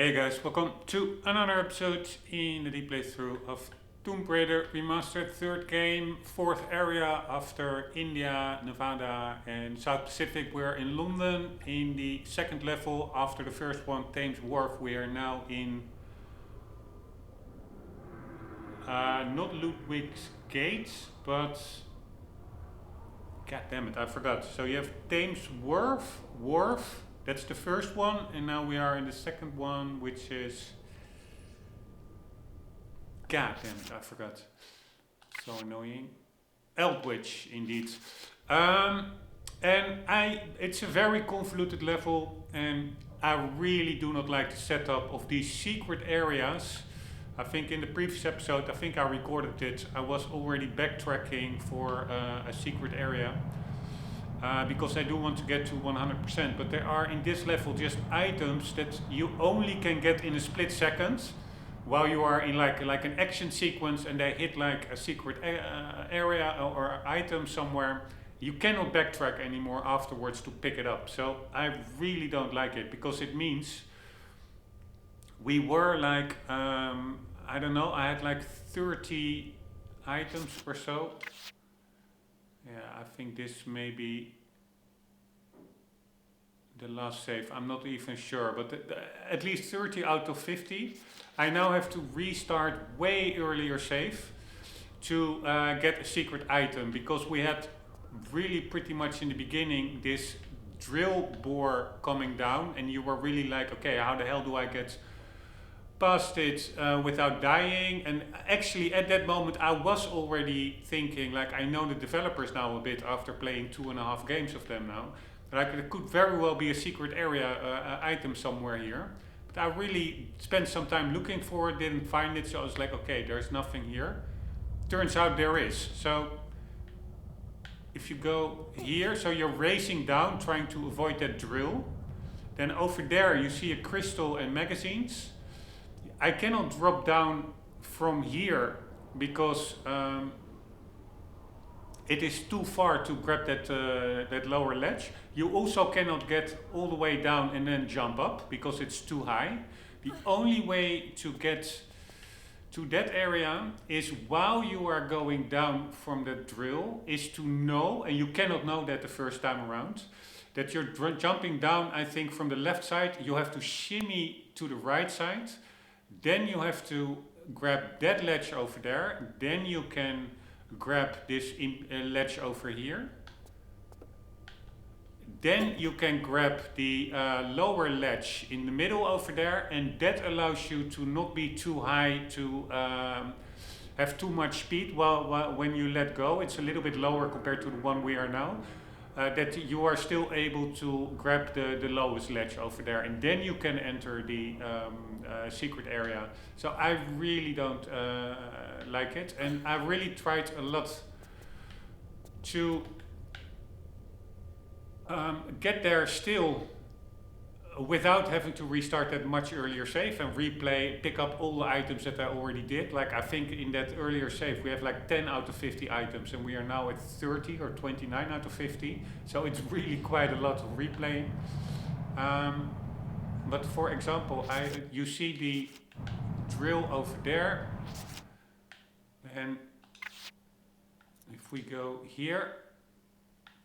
Hey guys, welcome to another episode in the deep playthrough of Tomb Raider Remastered, third game, fourth area after India, Nevada and South Pacific. We're in London in the second level after the first one, Thames Wharf. We are now in not Ludwig's Gate, but god damn it, I forgot. So you have Thames Wharf. That's the first one, and now we are in the second one, which is... god damn it, I forgot. So annoying. Aldwych, indeed. It's a very convoluted level, and I really do not like the setup of these secret areas. I think in the previous episode, I think I recorded it, I was already backtracking for a secret area. Because I do want to get to 100%, but there are in this level just items that you only can get in a split second while you are in like an action sequence and they hit like a secret area or item somewhere. You cannot backtrack anymore afterwards to pick it up. So I really don't like it because it means we were like, I don't know, I had like 30 items or so. Yeah, I think this may be the last save. I'm not even sure, but at least 30 out of 50. I now have to restart way earlier save to get a secret item because we had really pretty much in the beginning this drill bore coming down and you were really like, okay, how the hell do I get past it without dying? And actually at that moment I was already thinking, like, I know the developers now a bit after playing 2.5 games of them now, like it could very well be a secret area item somewhere here, but I really spent some time looking for it, didn't find it, so I was like, okay, there's nothing here. Turns out there is. So if you go here, so you're racing down trying to avoid that drill, then over there you see a crystal and magazines. I cannot drop down from here because it is too far to grab that lower ledge. You also cannot get all the way down and then jump up because it's too high. The only way to get to that area is while you are going down from the drill is to know, and you cannot know that the first time around, that you're jumping down, I think, from the left side. You have to shimmy to the right side. Then you have to grab that ledge over there. Then you can grab this ledge over here. Then you can grab the lower ledge in the middle over there, and that allows you to not be too high to have too much speed while when you let go. It's a little bit lower compared to the one we are now. That you are still able to grab the lowest ledge over there, and then you can enter the secret area. So I really don't like it, and I really tried a lot to get there still without having to restart that much earlier save and pick up all the items that I already did. Like, I think in that earlier save we have like 10 out of 50 items and we are now at 30 or 29 out of 50. So it's really quite a lot of replaying. But for example, you see the drill over there, and if we go here,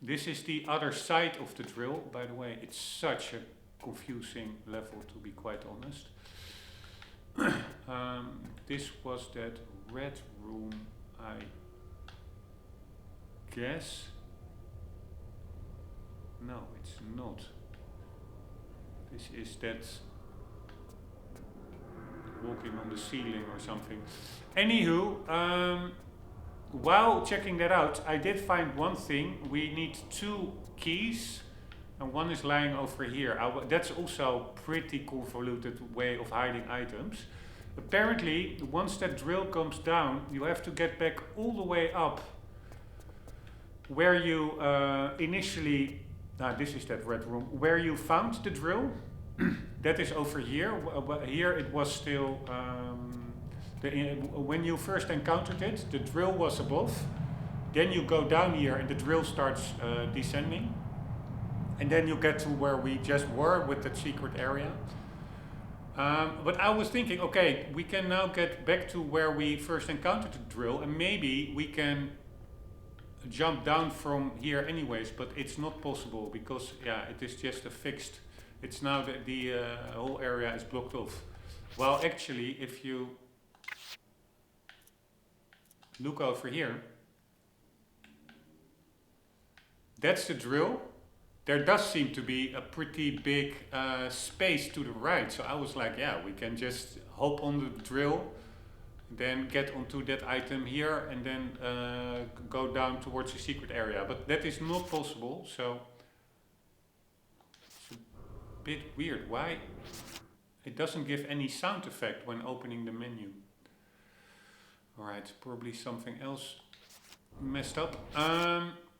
this is the other side of the drill. By the way, it's such a confusing level, to be quite honest. This was that red room, I guess. No, it's not. This is that walking on the ceiling or something. Anywho, while checking that out, I did find one thing. We need 2 keys, and one is lying over here. That's also a pretty convoluted way of hiding items. Apparently, once that drill comes down, you have to get back all the way up where you initially... this is that red room, where you found the drill. That is over here. Here it was still... when you first encountered it, the drill was above. Then you go down here and the drill starts descending. And then you get to where we just were with that secret area. But I was thinking, okay, we can now get back to where we first encountered the drill, and maybe we can jump down from here anyways, but it's not possible because, yeah, it is just a fixed, it's now the whole area is blocked off. Well, actually, if you look over here, that's the drill. There does seem to be a pretty big space to the right. So I was like, yeah, we can just hop on the drill, then get onto that item here, and then go down towards the secret area. But that is not possible, so it's a bit weird. Why? It doesn't give any sound effect when opening the menu. Alright, probably something else messed up.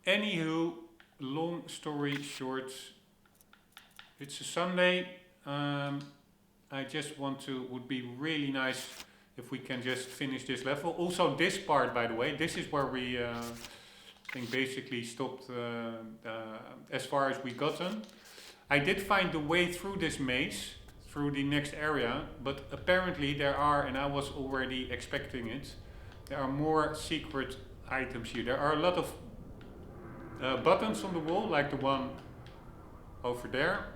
Anywho, long story short, it's a Sunday. I just would be really nice if we can just finish this level. Also this part, by the way, this is where we I think basically stopped as far as we gotten. I did find the way through this maze, through the next area, but apparently there are, and I was already expecting it, there are more secret items here. There are a lot of buttons on the wall, like the one over there,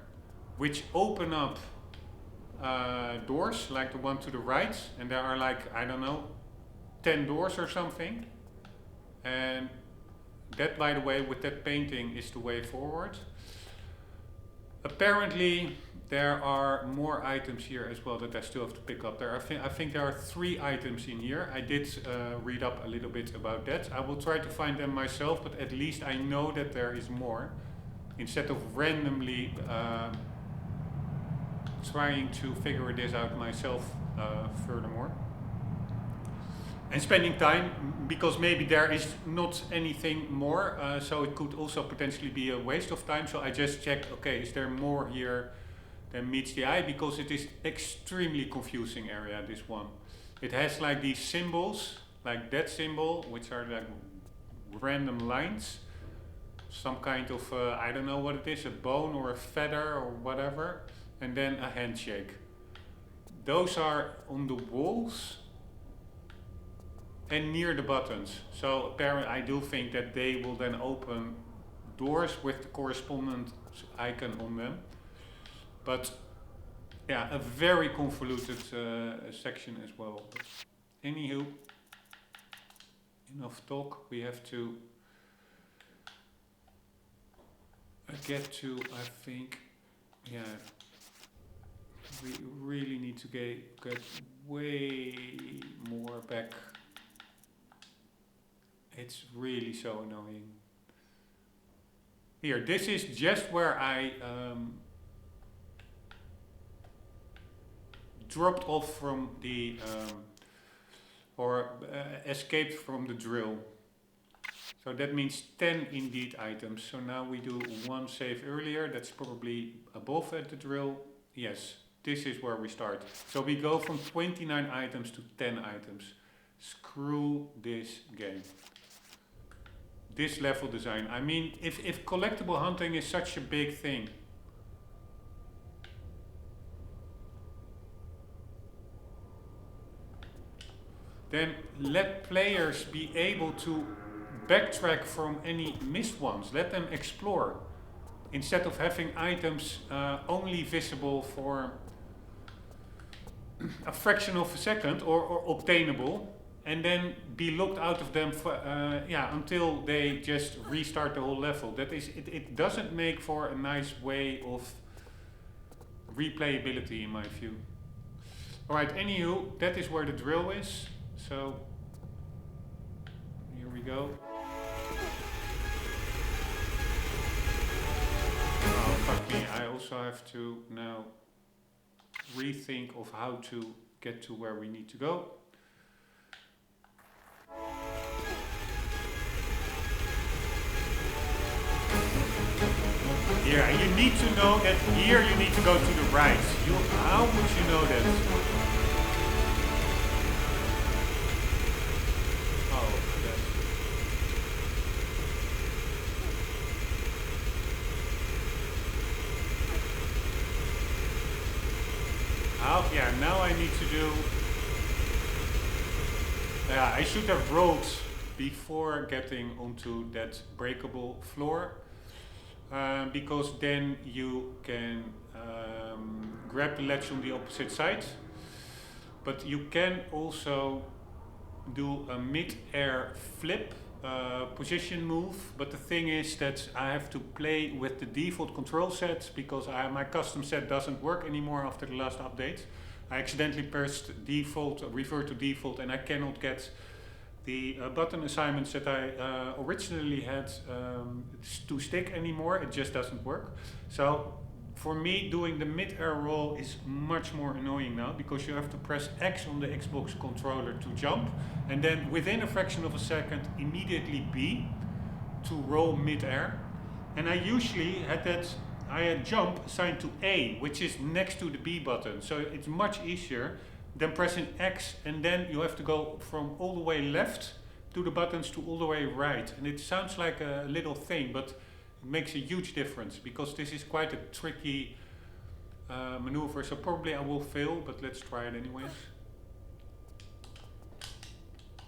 which open up doors, like the one to the right, and there are like, I don't know, 10 doors or something. And that, by the way, with that painting is the way forward. Apparently there are more items here as well that I still have to pick up. I think there are 3 items in here. I did read up a little bit about that. I will try to find them myself, but at least I know that there is more, instead of randomly trying to figure this out myself furthermore. And spending time, because maybe there is not anything more, so it could also potentially be a waste of time. So I just checked, okay, is there more here than meets the eye, because it is extremely confusing area, this one. It has like these symbols, like that symbol, which are like random lines, some kind of, I don't know what it is, a bone or a feather or whatever, and then a handshake. Those are on the walls and near the buttons. So apparently I do think that they will then open doors with the correspondent icon on them. But yeah, a very convoluted section as well. But anywho, enough talk. We have to get to, I think, yeah, we really need to get way more back. It's really so annoying. Here, this is just where I dropped off from the, escaped from the drill. So that means 10 indeed items. So now we do one save earlier, that's probably above at the drill. Yes, this is where we start. So we go from 29 items to 10 items. Screw this game. This level design. I mean, if collectible hunting is such a big thing, then let players be able to backtrack from any missed ones. Let them explore, instead of having items only visible for a fraction of a second or obtainable, and then be locked out of them for, until they just restart the whole level. That is, it doesn't make for a nice way of replayability in my view. Alright, anywho, that is where the drill is. So, here we go. Oh, fuck me, I also have to now rethink of how to get to where we need to go. Here, and you need to know that here you need to go to the right. How would you know that? Oh, yes. How yeah, now I need to do... Yeah, I should have rolled before getting onto that breakable floor. Because then you can grab the ledge on the opposite side. But you can also do a mid-air flip position move, but the thing is that I have to play with the default control set because my custom set doesn't work anymore after the last update. I accidentally pressed default, revert to default, and I cannot get the button assignments that I originally had to stick anymore. It just doesn't work. So for me, doing the mid-air roll is much more annoying now because you have to press X on the Xbox controller to jump, and then within a fraction of a second immediately B to roll mid-air. And I usually had jump assigned to A, which is next to the B button, so it's much easier than pressing X, and then you have to go from all the way left to the buttons to all the way right. And it sounds like a little thing, but it makes a huge difference because this is quite a tricky maneuver, so probably I will fail, but let's try it anyways.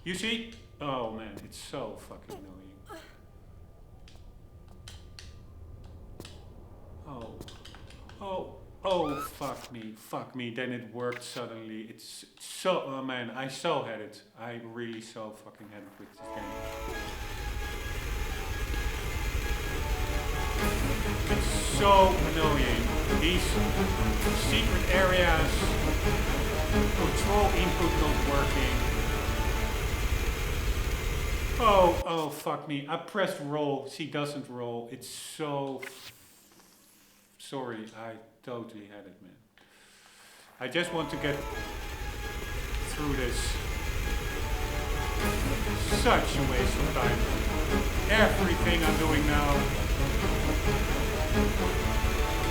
You see? Oh man, it's so fucking annoying. Oh, fuck me, then it worked suddenly. It's so, oh man, I so had it. I really so fucking had it with this game. It's so annoying. These secret areas, control input not working. Oh, fuck me. I pressed roll, she doesn't roll. It's so... Sorry, I totally had it, man. I just want to get through this. Such a waste of time. Everything I'm doing now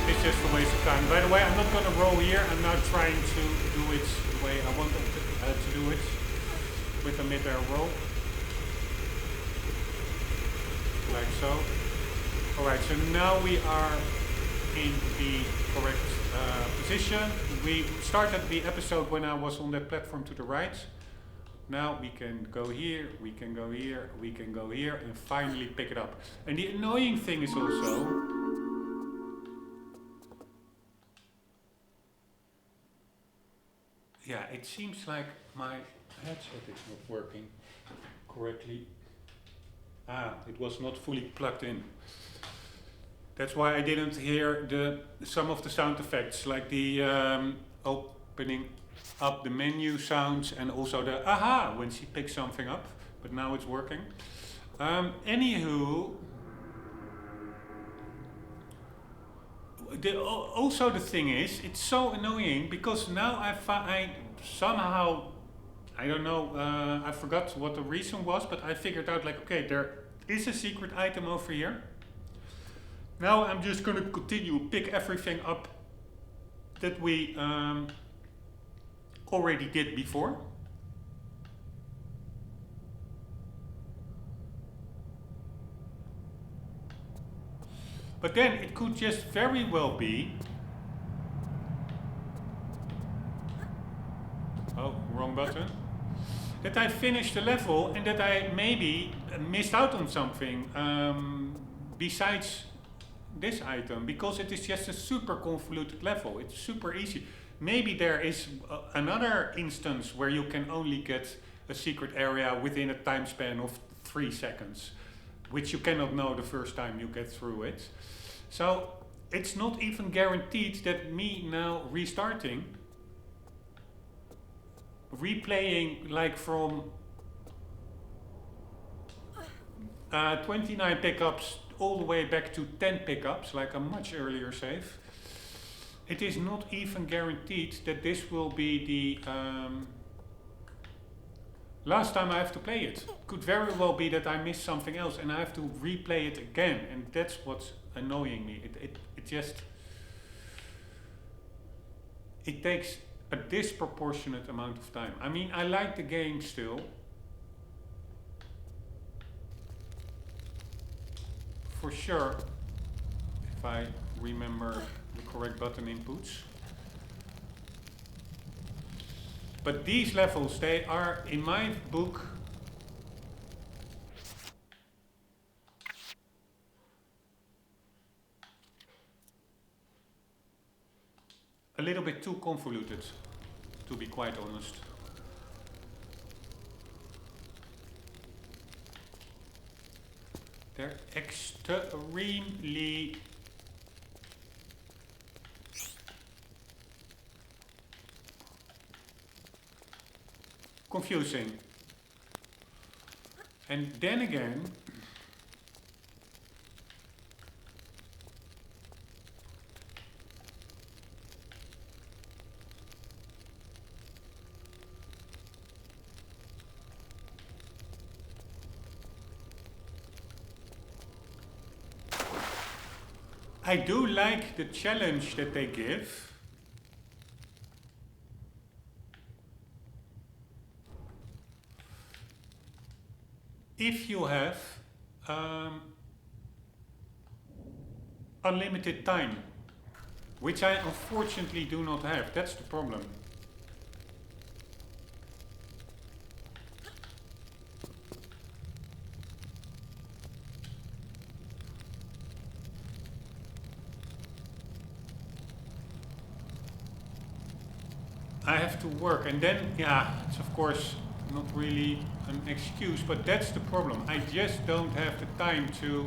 is just a waste of time. By the way, I'm not going to roll here. I'm now trying to do it the way I want to do it, with a mid-air roll. Like so. Alright, so now we are in the correct position. We started the episode when I was on that platform to the right. Now we can go here, we can go here, we can go here, and finally pick it up. And the annoying thing is also... Yeah, it seems like my headset is not working correctly. It was not fully plugged in. That's why I didn't hear some of the sound effects, like the opening up the menu sounds and also the aha when she picks something up, but now it's working. Anywho, also the thing is, it's so annoying because now I somehow, I don't know, I forgot what the reason was, but I figured out like, okay, there is a secret item over here. Now I'm just going to continue, pick everything up that we already did before. But then it could just very well be... Oh, wrong button. That I finished the level and that I maybe missed out on something besides this item, because it is just a super convoluted level. It's super easy. Maybe there is another instance where you can only get a secret area within a time span of 3 seconds, which you cannot know the first time you get through it. So it's not even guaranteed that me now restarting, replaying like from 29 pickups all the way back to 10 pickups, like a much earlier save. It is not even guaranteed that this will be the last time I have to play it. Could very well be that I missed something else and I have to replay it again, and that's what's annoying me. It just... It takes a disproportionate amount of time. I mean, I like the game still. For sure, if I remember the correct button inputs. But these levels, they are, in my book, a little bit too convoluted, to be quite honest. They're extremely confusing. And then again, I do like the challenge that they give. If you have unlimited time, which I unfortunately do not have, that's the problem. I have to work, and then, yeah, it's of course not really an excuse, but that's the problem. I just don't have the time to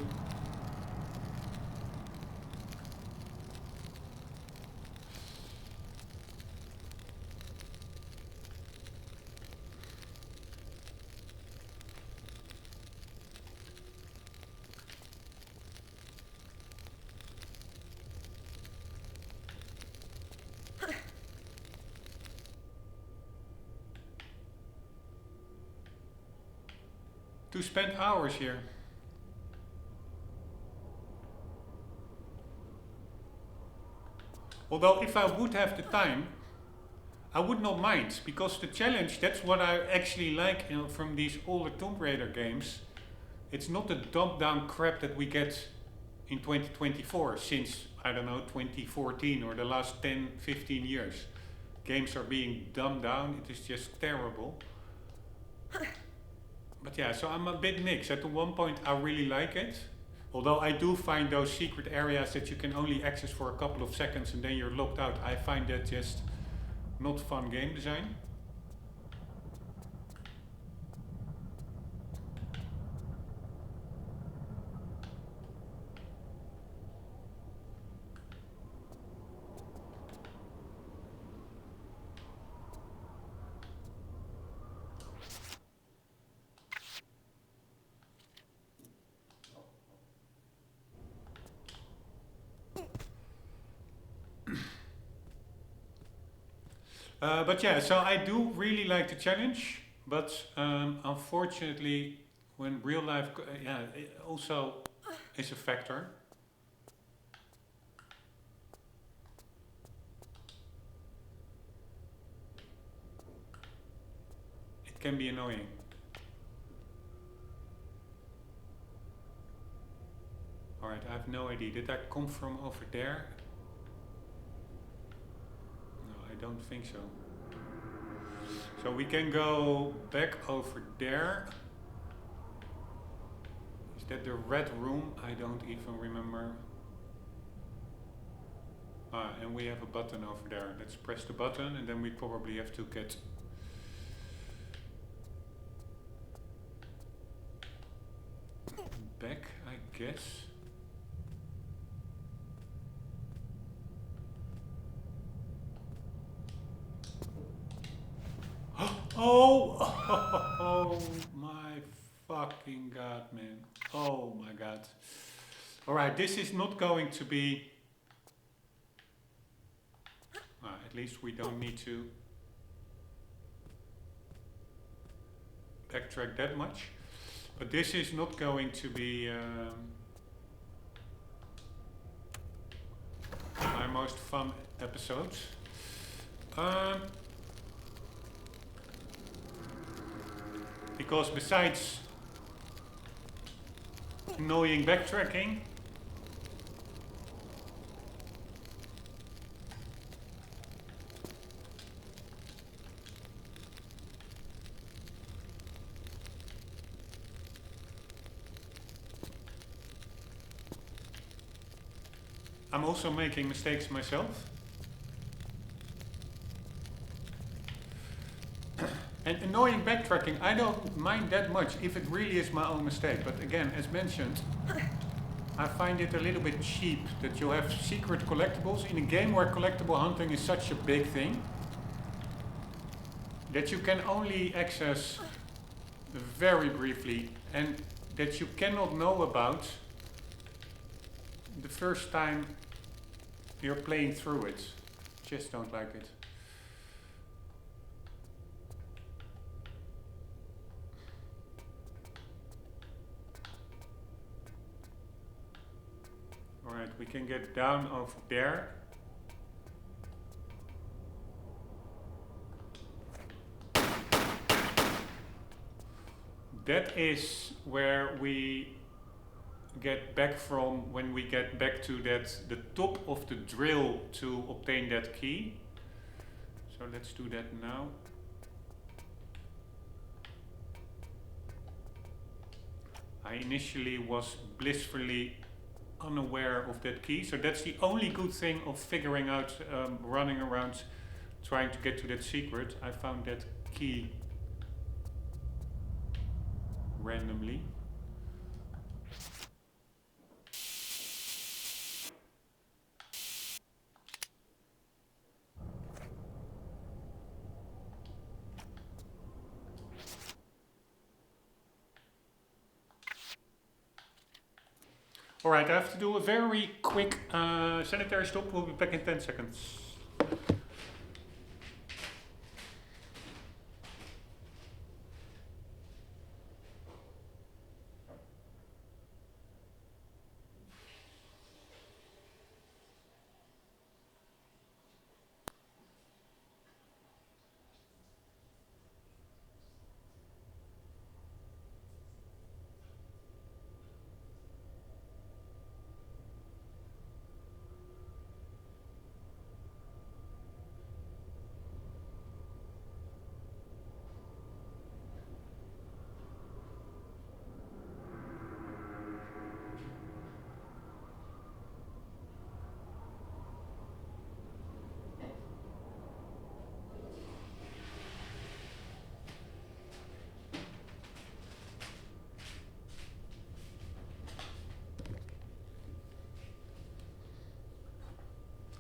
spend hours here. Although if I would have the time, I would not mind, because the challenge, that's what I actually like, you know, from these older Tomb Raider games. It's not the dumbed down crap that we get in 2024 since, I don't know, 2014 or the last 10, 15 years. Games are being dumbed down, it is just terrible. But yeah, so I'm a bit mixed. At one point I really like it. Although I do find those secret areas that you can only access for a couple of seconds and then you're locked out, I find that just not fun game design. But yeah, so I do really like the challenge, but unfortunately, when real life, yeah, it also is a factor. It can be annoying. Alright, I have no idea. Did I come from over there? No, I don't think so. So we can go back over there. Is that the red room? I don't even remember. Ah, and we have a button over there. Let's press the button and then we probably have to get back, I guess. Oh my fucking god, man. Oh my god. Alright, this is not going to be... at least we don't need to backtrack that much. But this is not going to be my most fun episodes. Because besides annoying backtracking, I'm also making mistakes myself. And annoying backtracking, I don't mind that much if it really is my own mistake. But again, as mentioned, I find it a little bit cheap that you have secret collectibles in a game where collectible hunting is such a big thing that you can only access very briefly and that you cannot know about the first time you're playing through it. Just don't like it. Alright, we can get down over there. That is where we get back from when we get back to the top of the drill to obtain that key. So let's do that now. I initially was blissfully unaware of that key, so that's the only good thing of figuring out running around trying to get to that secret. I found that key randomly. Alright, I have to do a very quick sanitary stop. We'll be back in 10 seconds.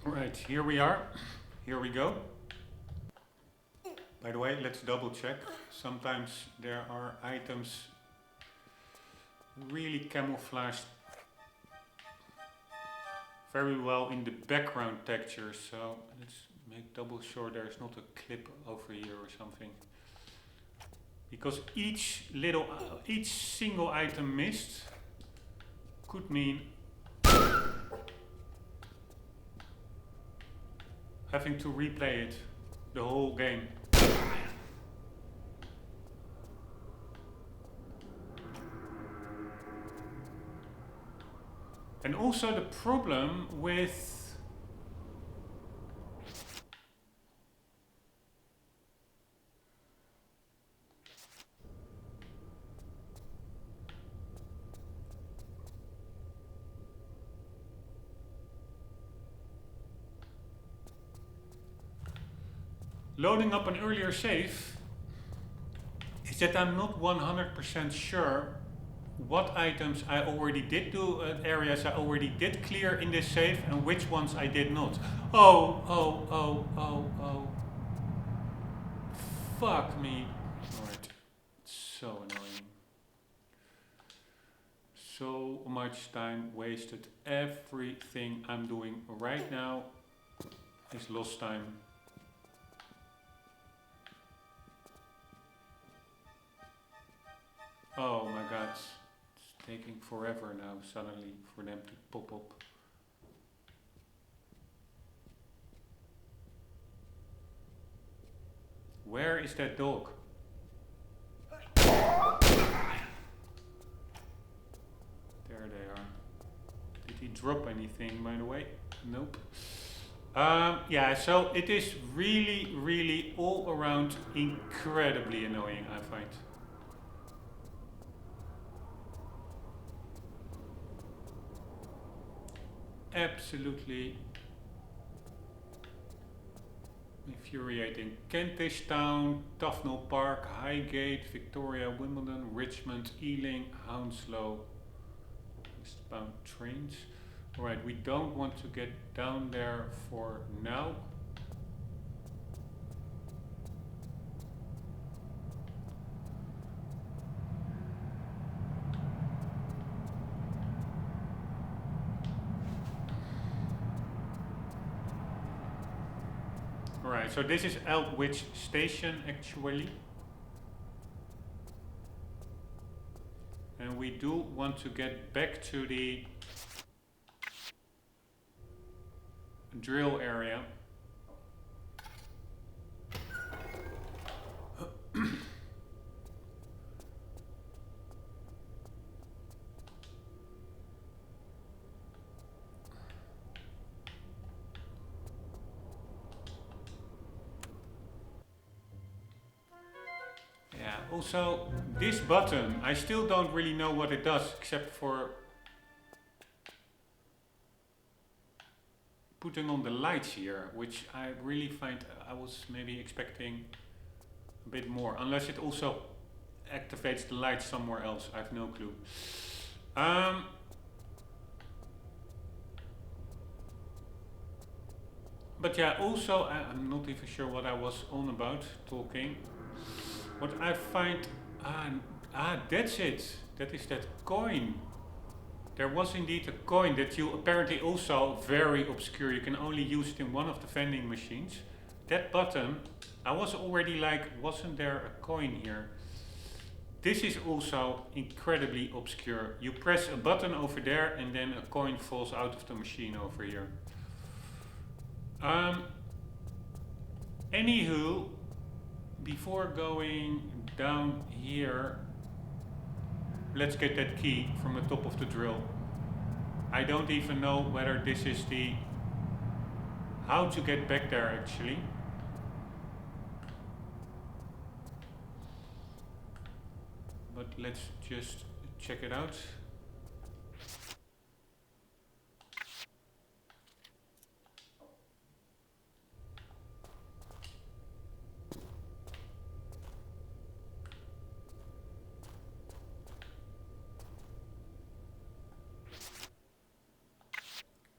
Alright, here we are. Here we go. By the way, let's double check. Sometimes there are items really camouflaged very well in the background texture, so let's make double sure there's not a clip over here or something. Because each single item missed could mean having to replay it, the whole game. And also the problem with loading up an earlier save is that I'm not 100% sure what items I already did do, areas I already did clear in this save and which ones I did not. Oh. Fuck me. Alright. So annoying. So much time wasted. Everything I'm doing right now is lost time. Oh my god, it's taking forever now suddenly for them to pop up. Where is that dog? There they are. Did he drop anything, by the way? Nope. Yeah, so it is really all around incredibly annoying, I find. absolutely infuriating. Kentish Town, Tufnell Park, Highgate, Victoria, Wimbledon, Richmond, Ealing, Hounslow. Eastbound trains. Alright, we don't want to get down there for now. Alright, so this is Aldwych station actually. And we do want to get back to the drill area. Yeah, also this button, I still don't really know what it does except for putting on the lights here, which I really find I was maybe expecting a bit more, unless it also activates the lights somewhere else. I have no clue. But yeah, also I'm not even sure what I was on about talking. What I find, that's it. That is that coin. There was indeed a coin that you apparently also very obscure. You can only use it in one of the vending machines. That button, I was already like, wasn't there a coin here? This is also incredibly obscure. You press a button over there and then a coin falls out of the machine over here. Anywho, before going down here, let's get that key from the top of the drill. I don't even know whether this is the how to get back there actually. But let's just check it out.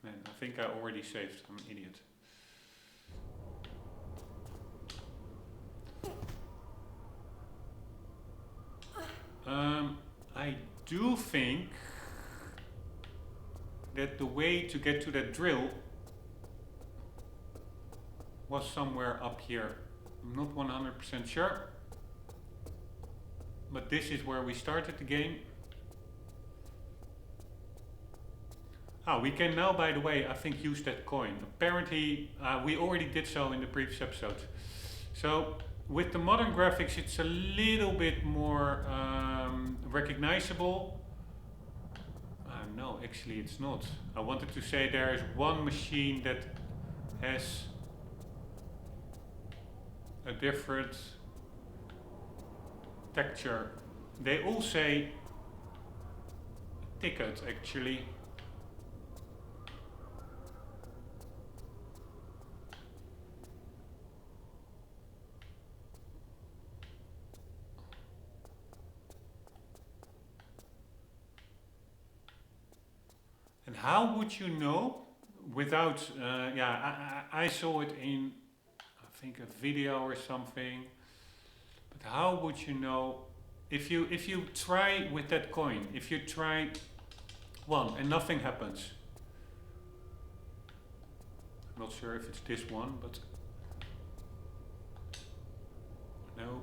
Man, I think I already saved. I'm an idiot. I do think that the way to get to that drill was somewhere up here. I'm not 100% sure, but this is where we started the game. Ah, we can now, by the way, I think use that coin. Apparently, we already did so in the previous episode. So, with the modern graphics, it's a little bit more recognizable. No, actually it's not. I wanted to say there is one machine that has a different texture. They all say ticket actually. And how would you know without, I saw it in, I think a video or something, but how would you know if you try with that coin, if you try one and nothing happens? I'm not sure if it's this one, but no.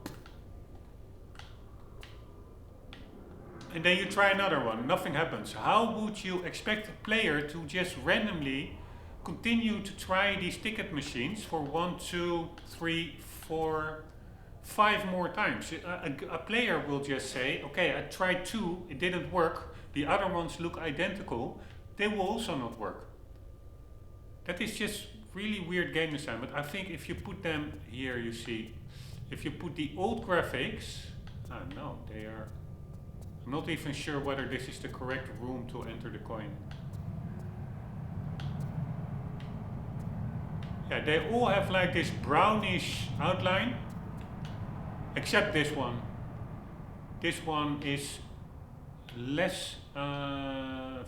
And then you try another one, nothing happens. How would you expect a player to just randomly continue to try these ticket machines for 1, 2, 3, 4, 5 more times? A player will just say, okay, I tried 2, it didn't work, the other ones look identical, they will also not work. That is just really weird game design, but I think if you put them here, you see, if you put the old graphics, no, they are... I'm not even sure whether this is the correct room to enter the coin. Yeah, they all have like this brownish outline, except this one. This one is less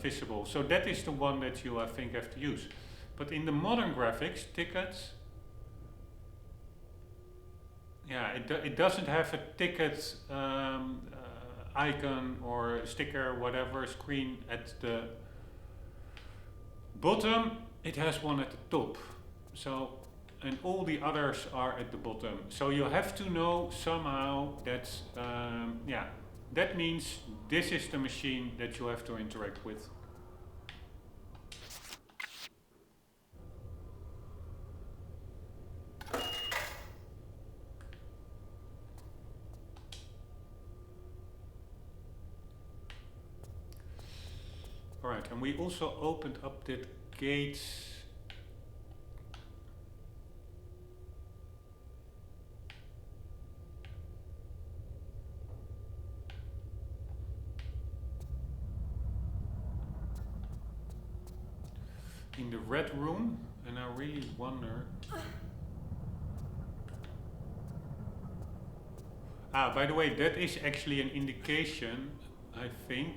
visible, so that is the one that you I think have to use. But in the modern graphics, tickets, yeah, it doesn't have a ticket icon or sticker, whatever, screen at the bottom. It has one at the top. So, and all the others are at the bottom. So you have to know somehow that, yeah, that means this is the machine that you have to interact with. Alright, and we also opened up that gate. In the red room, and I really wonder. By the way, that is actually an indication, I think,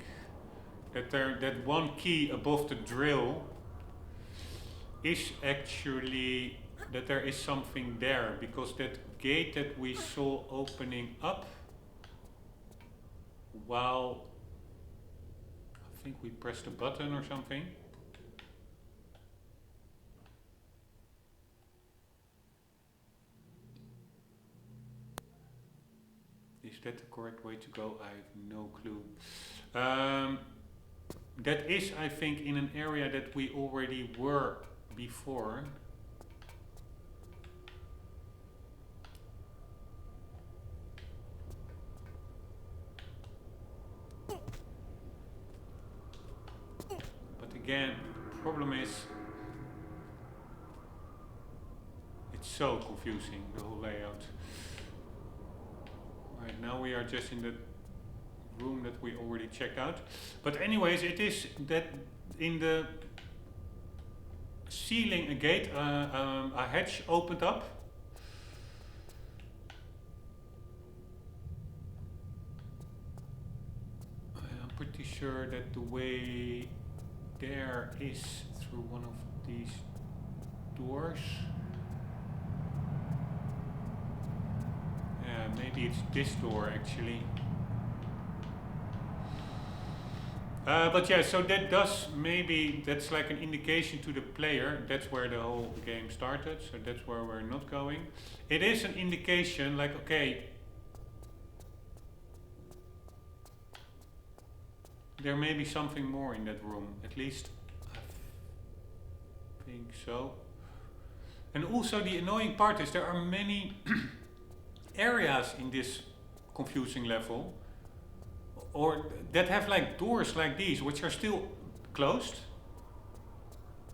that one key above the drill is actually that there is something there, because that gate that we saw opening up while I think we pressed a button or something. Is that the correct way to go? I have no clue. That is, I think, in an area that we already were before. But again, the problem is it's so confusing, the whole layout. Right, now we are just in the room that we already checked out. But anyways, it is that in the ceiling a gate, a hatch opened up. I'm pretty sure that the way there is through one of these doors. Yeah, maybe it's this door actually. But yeah, so that does, maybe that's like an indication to the player. That's where the whole game started, so that's where we're not going. It is an indication, like, okay, there may be something more in that room, at least I think so. And also the annoying part is there are many areas in this confusing level, or that have like doors like these, which are still closed.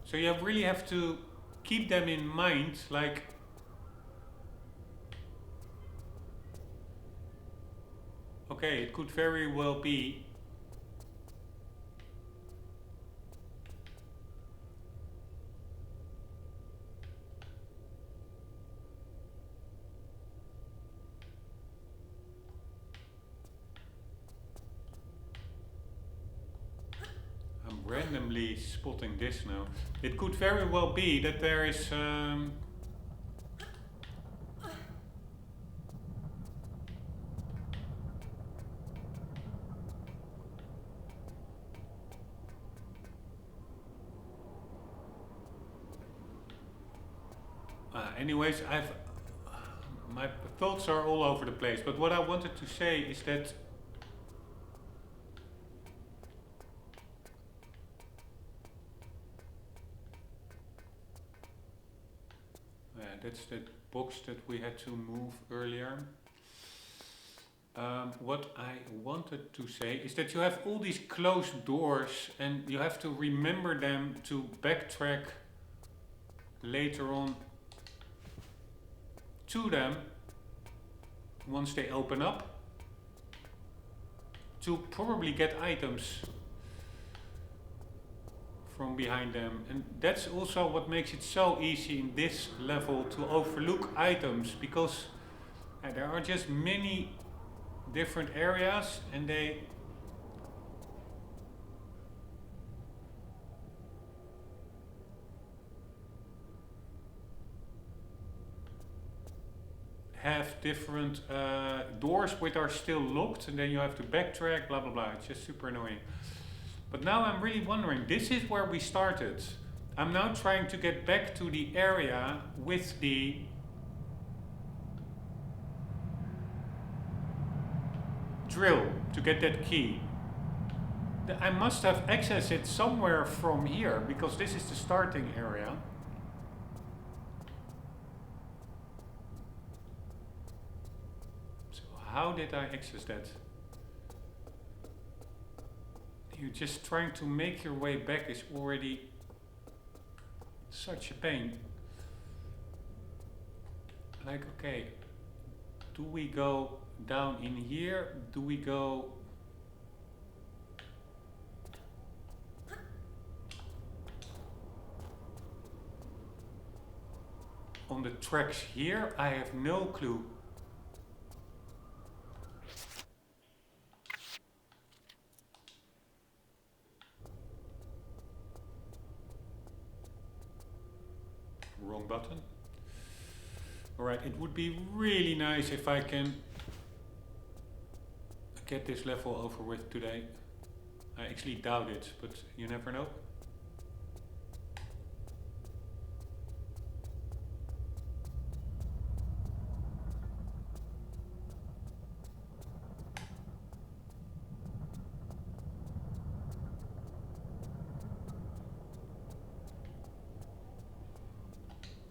So you really have to keep them in mind, like, okay, it could very well be randomly spotting this now. It could very well be that there is anyways, my thoughts are all over the place, but what I wanted to say is that that's that box that we had to move earlier. What I wanted to say is that you have all these closed doors and you have to remember them to backtrack later on to them once they open up to probably get items from behind them. And that's also what makes it so easy in this level to overlook items, because there are just many different areas and they have different doors which are still locked, and then you have to backtrack, blah blah blah. It's just super annoying. But now I'm really wondering, this is where we started. I'm now trying to get back to the area with the drill to get that key. I must have accessed it somewhere from here, because this is the starting area. So how did I access that? You're just trying to make your way back is already such a pain. Like, okay, do we go down in here? Do we go on the tracks here? I have no clue. Wrong button. Alright, it would be really nice if I can get this level over with today. I actually doubt it, but you never know.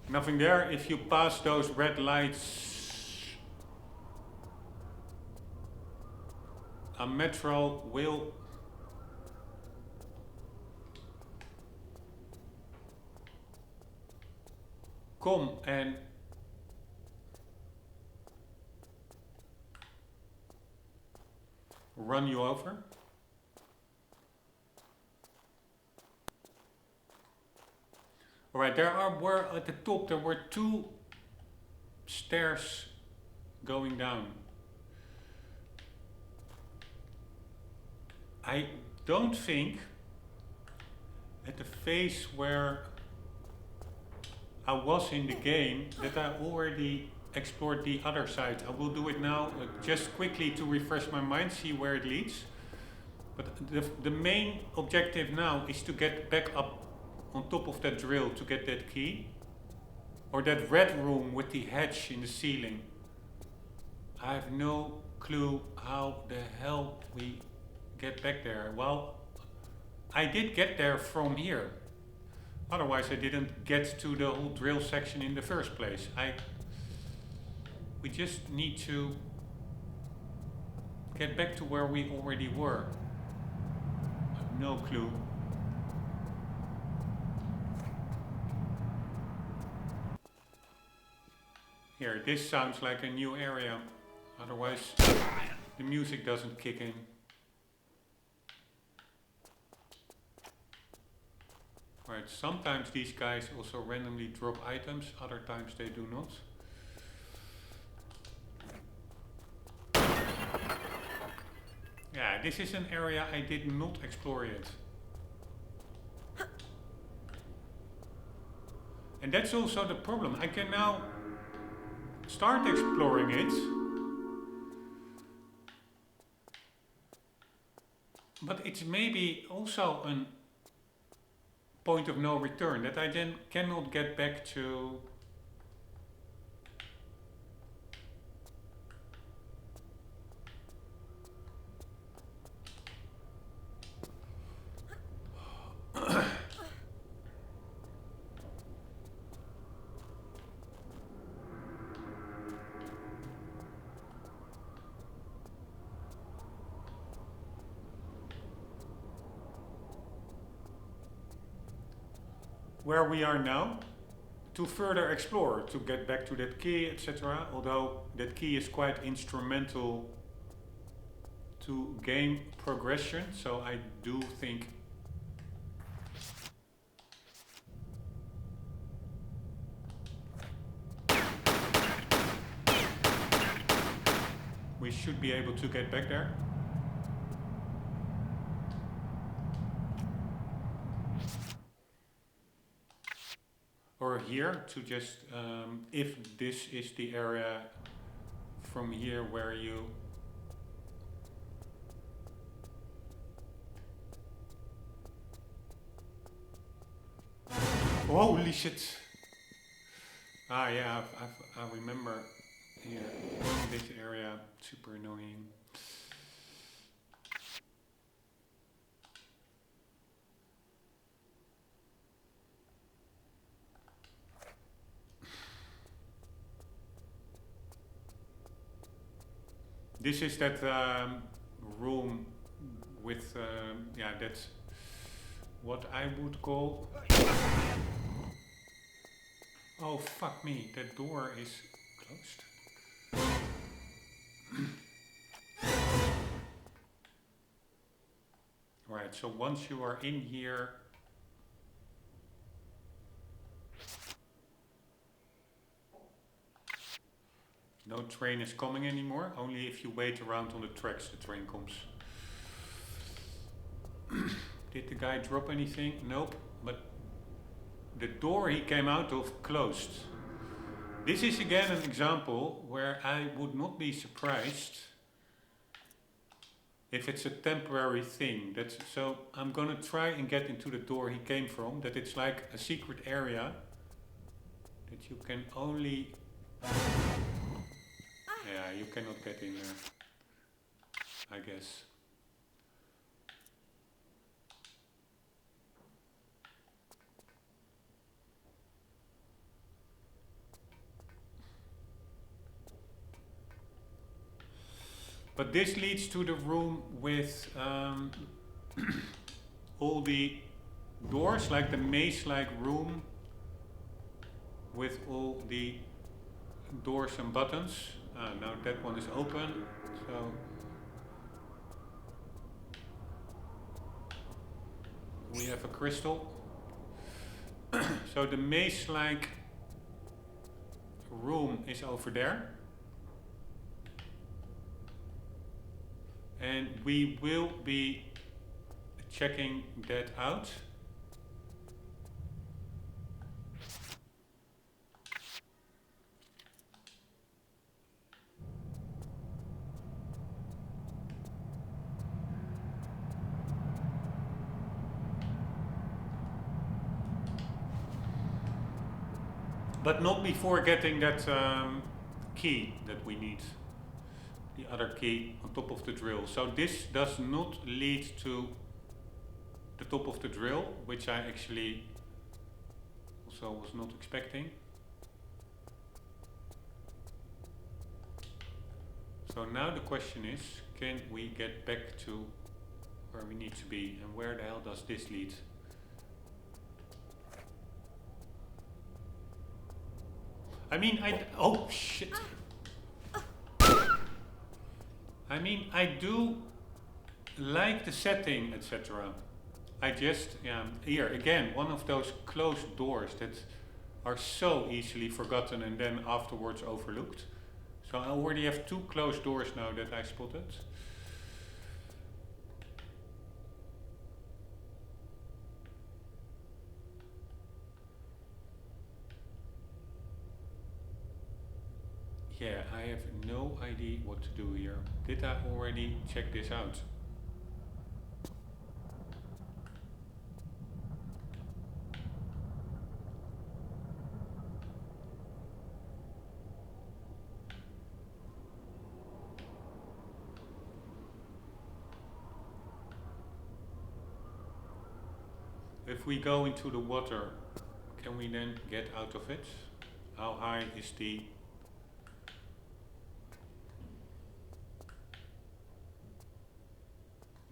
Nothing there. If you pass those red lights, a metro will come and run you over. Alright, were at the top there were 2 stairs going down. I don't think at the phase where I was in the game that I already explored the other side. I will do it now just quickly to refresh my mind, see where it leads. But the main objective now is to get back up on top of that drill to get that key. Or that red room with the hatch in the ceiling. I have no clue how the hell we get back there. Well, I did get there from here. Otherwise I didn't get to the whole drill section in the first place. We just need to get back to where we already were. I have no clue. Here, this sounds like a new area. Otherwise, the music doesn't kick in. Right, sometimes these guys also randomly drop items, other times they do not. Yeah, this is an area I did not explore yet. And that's also the problem. I can now start exploring it, but it's maybe also a point of no return that I then cannot get back to. Where we are now, to further explore, to get back to that key, etc. Although that key is quite instrumental to game progression, so I do think should be able to get back there. Or here to just, if this is the area from here where you... Holy shit! Ah yeah, I remember here, this area, super annoying. This is that room with, yeah, that's what I would call... Oh fuck me, that door is closed. Right, so once you are in here, no train is coming anymore, only if you wait around on the tracks the train comes. Did the guy drop anything? Nope, but the door he came out of closed. This is again an example where I would not be surprised if it's a temporary thing. So I'm gonna try and get into the door he came from, that it's like a secret area that you can only... Yeah, you cannot get in there, I guess. But this leads to the room with all the doors, like the maze-like room with all the doors and buttons. Now that one is open, so we have a crystal. So the maze-like room is over there. And we will be checking that out. But not before getting that key that we need. The other key on top of the drill. So this does not lead to the top of the drill, which I actually also was not expecting. So now the question is, can we get back to where we need to be, and where the hell does this lead? I mean, oh shit! I mean, I do like the setting, etc. I just, yeah, here again, one of those closed doors that are so easily forgotten and then afterwards overlooked. So I already have 2 closed doors now that I spotted. Yeah, I have no idea what to do here. Did I already check this out? If we go into the water, can we then get out of it? How high is the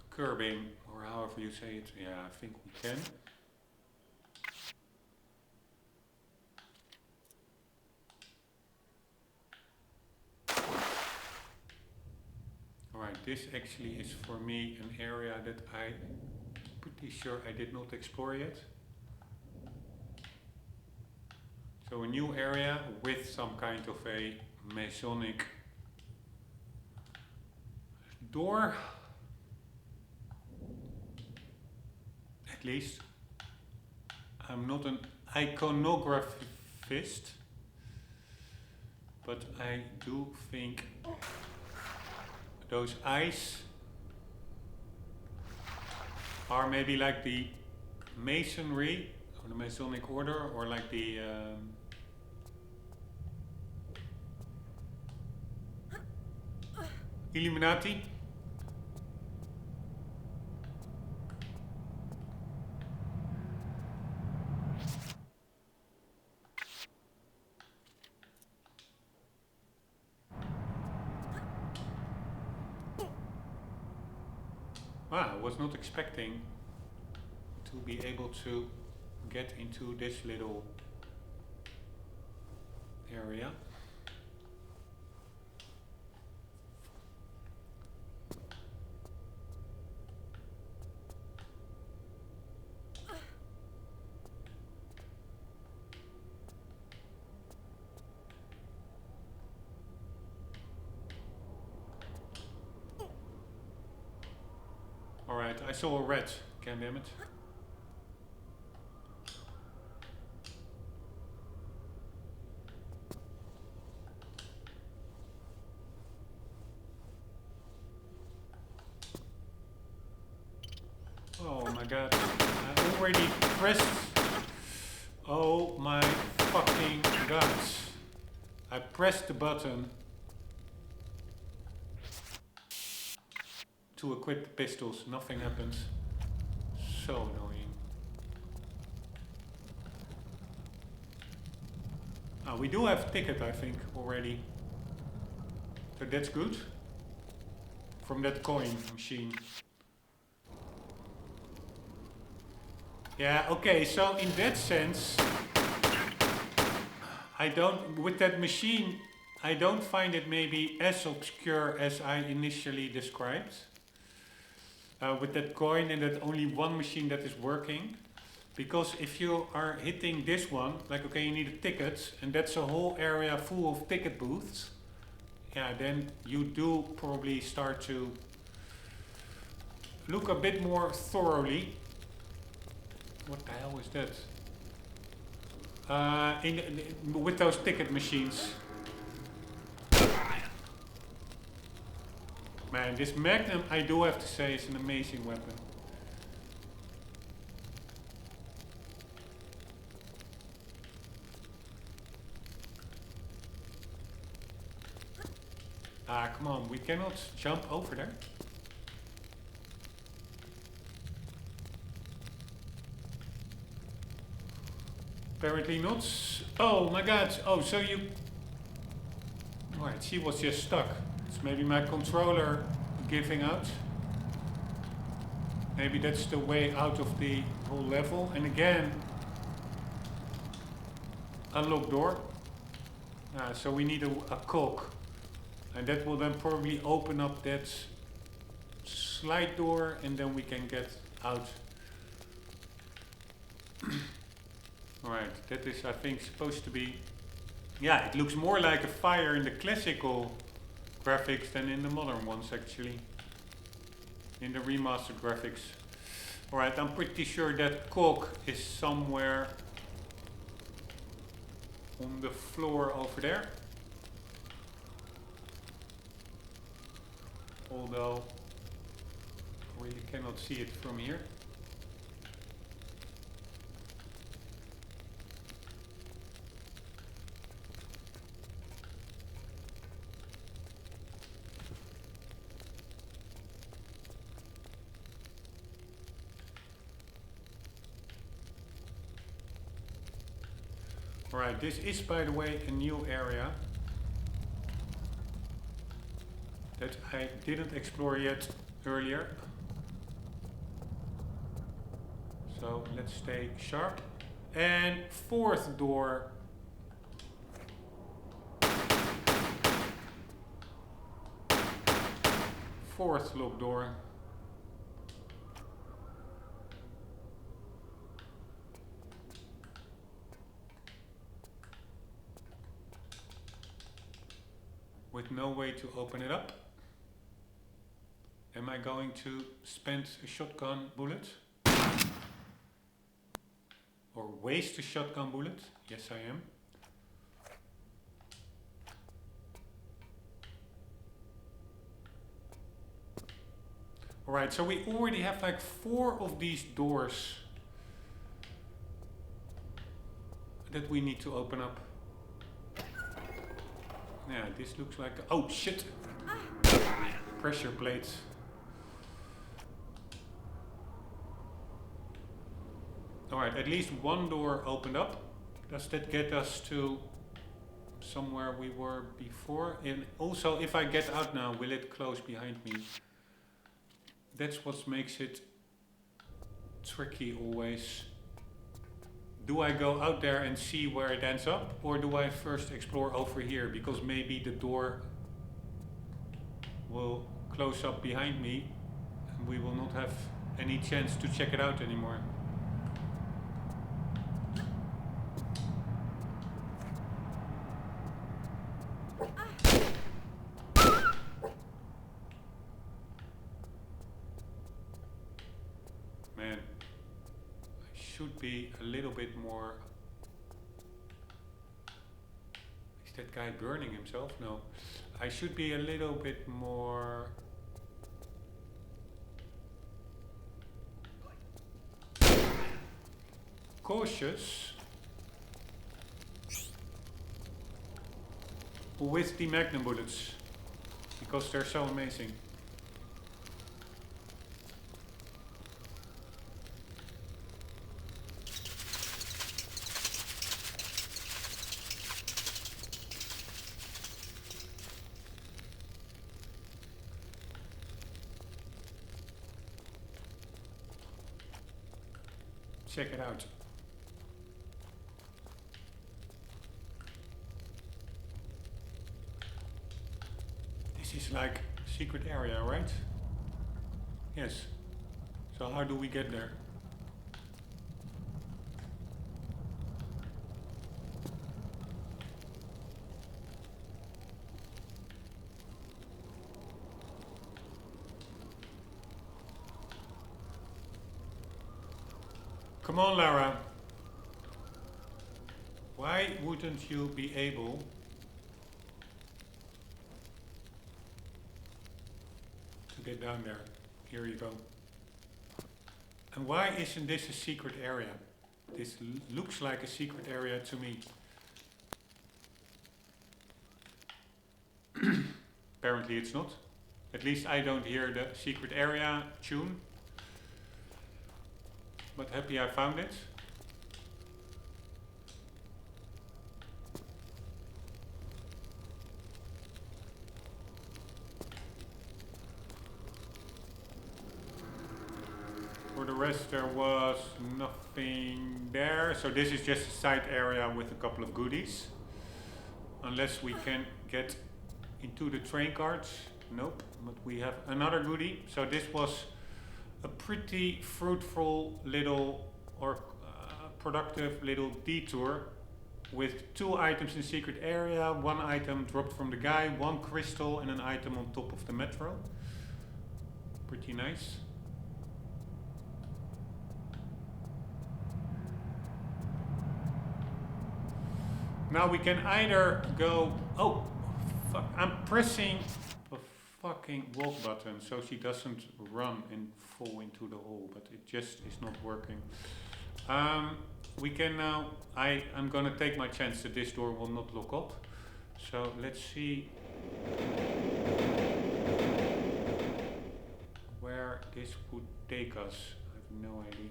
curbing, or however you say it? Yeah, I think we can. Alright, this actually is for me an area that I'm pretty sure I did not explore yet. So a new area with some kind of a Masonic door. At least. I'm not an iconographist, but I do think those eyes are maybe like the masonry or the Masonic order, or like the Illuminati. Wow, I was not expecting to be able to get into this little area. Alright, I saw a rat. God damn it. Oh my god. I already pressed. Oh my fucking god. I pressed the button to equip the pistols. Nothing happens. So annoying. We do have a ticket, I think, already. So that's good. From that coin machine. Yeah, okay, so in that sense, with that machine, I don't find it maybe as obscure as I initially described. With that coin and that only one machine that is working. Because if you are hitting this one, like okay, you need a ticket, and that's a whole area full of ticket booths, yeah, then you do probably start to look a bit more thoroughly. What the hell is that? With those ticket machines. Man, this Magnum, I do have to say, is an amazing weapon. Come on, we cannot jump over there. Apparently not. Oh my god. Oh, so you... Alright, she was just stuck. It's maybe my controller giving out. Maybe that's the way out of the whole level. And again, unlock door. So we need a cog. And that will then probably open up that slide door, and then we can get out. Alright, that is, I think, supposed to be... Yeah, it looks more like a fire in the classical graphics than in the modern ones, actually. In the remastered graphics. Alright, I'm pretty sure that cog is somewhere on the floor over there. Although I really cannot see it from here. Alright, this is, by the way, a new area that I didn't explore yet earlier. So let's stay sharp. And fourth door. Fourth locked door. With no way to open it up. Am I going to spend a shotgun bullet? Or waste a shotgun bullet? Yes, I am. Alright, so we already have like 4 of these doors that we need to open up. Yeah, this looks like... Oh shit! Pressure plates. Alright, at least one door opened up. Does that get us to somewhere we were before? And also, if I get out now, will it close behind me? That's what makes it tricky always. Do I go out there and see where it ends up? Or do I first explore over here? Because maybe the door will close up behind me and we will not have any chance to check it out anymore. Man, I should be a little bit more... Is that guy burning himself? No. I should be a little bit more... cautious with the magnum bullets, because they're so amazing. Check it out. This is like a secret area, right? Yes. So how do we get there? Come on, Lara. Why wouldn't you be able to get down there? Here you go. And why isn't this a secret area? This looks like a secret area to me. Apparently it's not. At least I don't hear the secret area tune. But happy I found it. For the rest there was nothing there. So this is just a side area with a couple of goodies. Unless we can get into the train carts. Nope, but we have another goodie. So this was a pretty fruitful little or productive little detour with 2 items in secret area, 1 item dropped from the guy, 1 crystal and an item on top of the metro. Pretty nice. Now we can either go... Oh, fuck, I'm pressing the fucking walk button so she doesn't run and fall into the hole, but it just is not working. We can now... I'm gonna take my chance that this door will not lock up. So let's see where this would take us. I have no idea.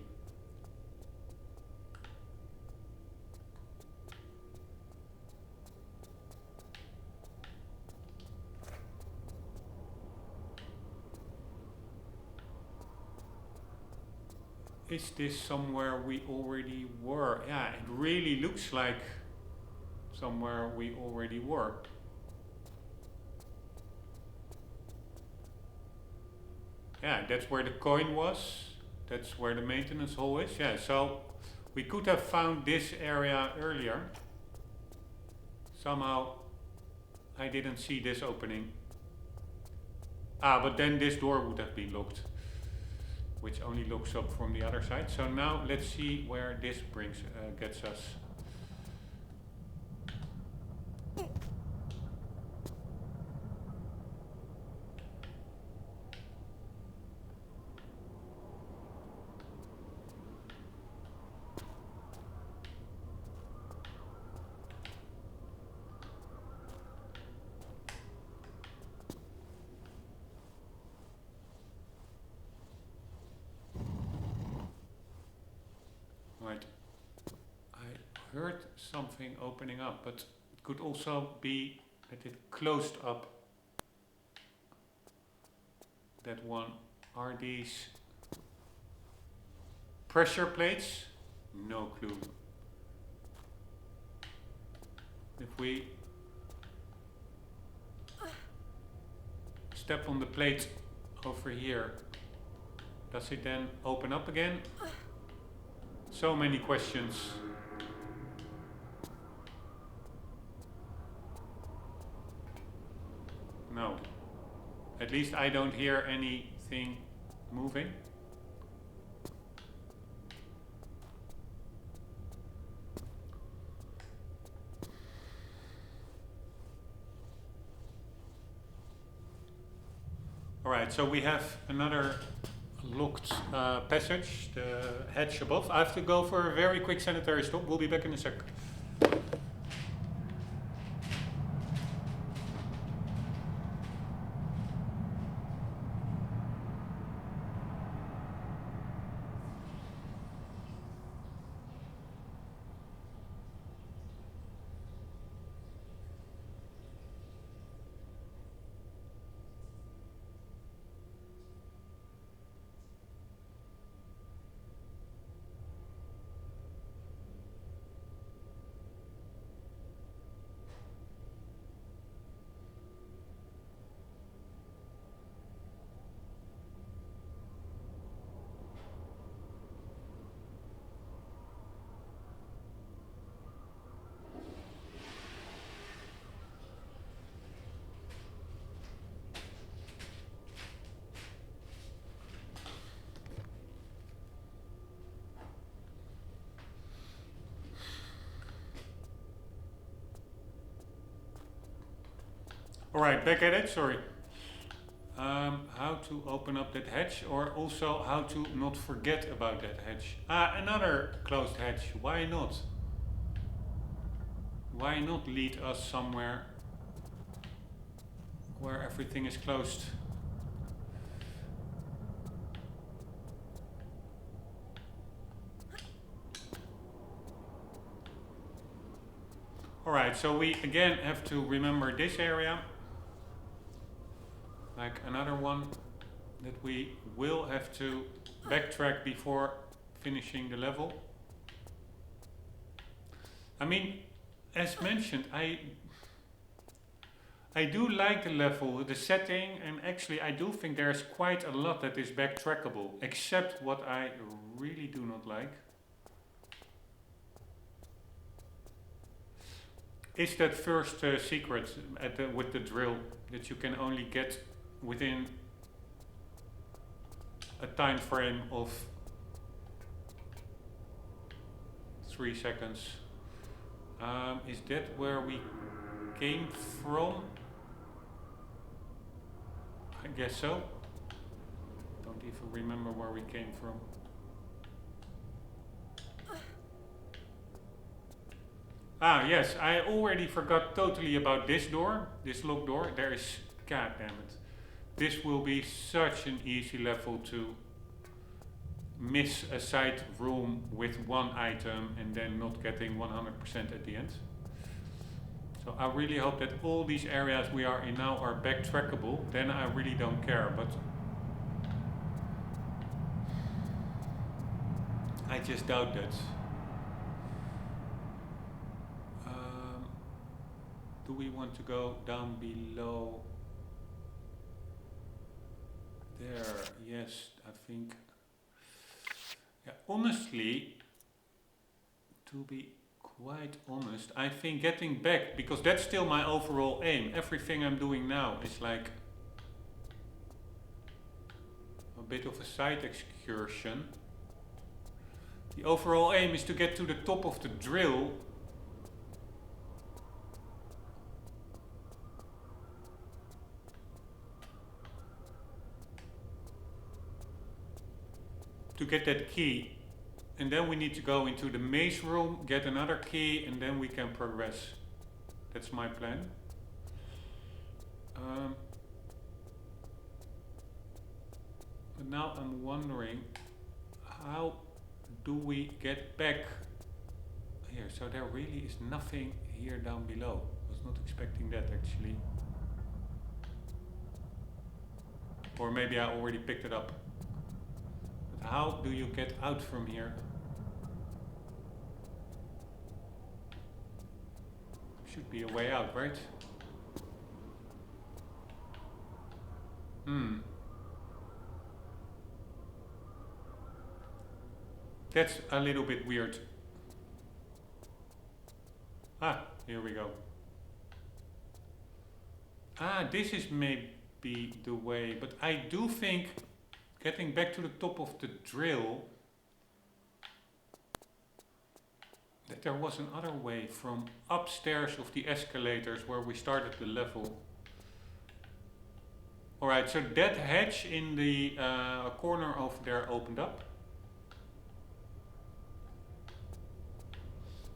Is this somewhere we already were? Yeah, it really looks like somewhere we already were. Yeah, that's where the coin was. That's where the maintenance hall is. Yeah, so we could have found this area earlier. Somehow I didn't see this opening. Ah, but then this door would have been locked, which only looks up from the other side. So now let's see where this gets us. Right. I heard something opening up, but it could also be that it closed up. That one. Are these pressure plates? No clue. If we step on the plate over here, does it then open up again? So many questions. No. At least I don't hear anything moving. Alright, so we have another locked passage, the hatch above. I have to go for a very quick sanitary stop. We'll be back in a sec. Alright, back at it, sorry. How to open up that hatch, or also how to not forget about that hatch. Ah, another closed hatch, why not? Why not lead us somewhere where everything is closed? Alright, so we again have to remember this area. Like another one that we will have to backtrack before finishing the level. I mean, as mentioned, I do like the level, the setting, and actually I do think there's quite a lot that is backtrackable, except what I really do not like is that first secret with the drill that you can only get within a time frame of 3 seconds. Is that where we came from? I guess so. Don't even remember where we came from. Ah, yes, I already forgot totally about this door, this locked door. There is, god damn it. This will be such an easy level to miss a side room with one item and then not getting 100% at the end. So I really hope that all these areas we are in now are backtrackable. Then I really don't care, but I just doubt that. Do we want to go down below there? Yes, I think. Yeah, honestly, to be quite honest, I think getting back, because that's still my overall aim. Everything I'm doing now is like a bit of a side excursion. The overall aim is to get to the top of the drill. To get that key. And then we need to go into the maze room, get another key, and then we can progress. That's my plan. But now I'm wondering, how do we get back here? So there really is nothing here down below. I was not expecting that actually. Or maybe I already picked it up. But how do you get out from here? Should be a way out, right? That's a little bit weird. Ah, here we go. Ah, this is maybe the way, but I do think getting back to the top of the drill, that there was another way from upstairs of the escalators where we started the level. Alright, so that hatch in the corner over there opened up.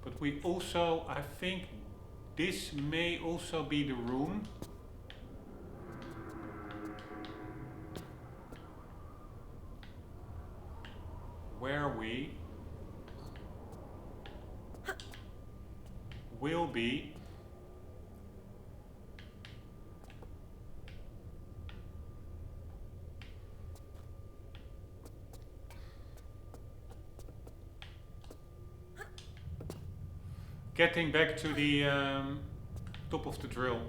But we also, I think this may also be the room. Where we will be getting back to the top of the drill.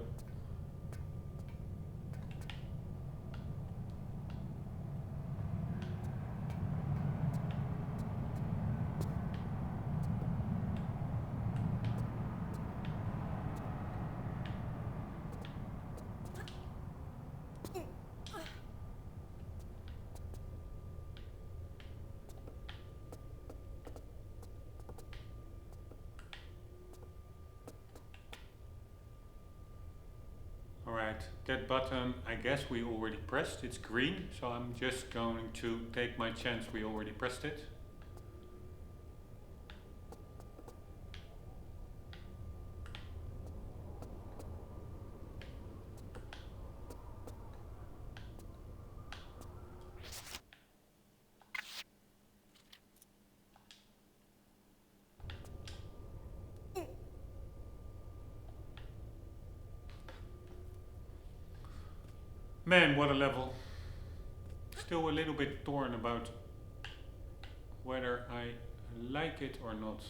Alright, that button I guess we already pressed, it's green, so I'm just going to take my chance we already pressed it. Man, what a level. Still a little bit torn about whether I like it or not.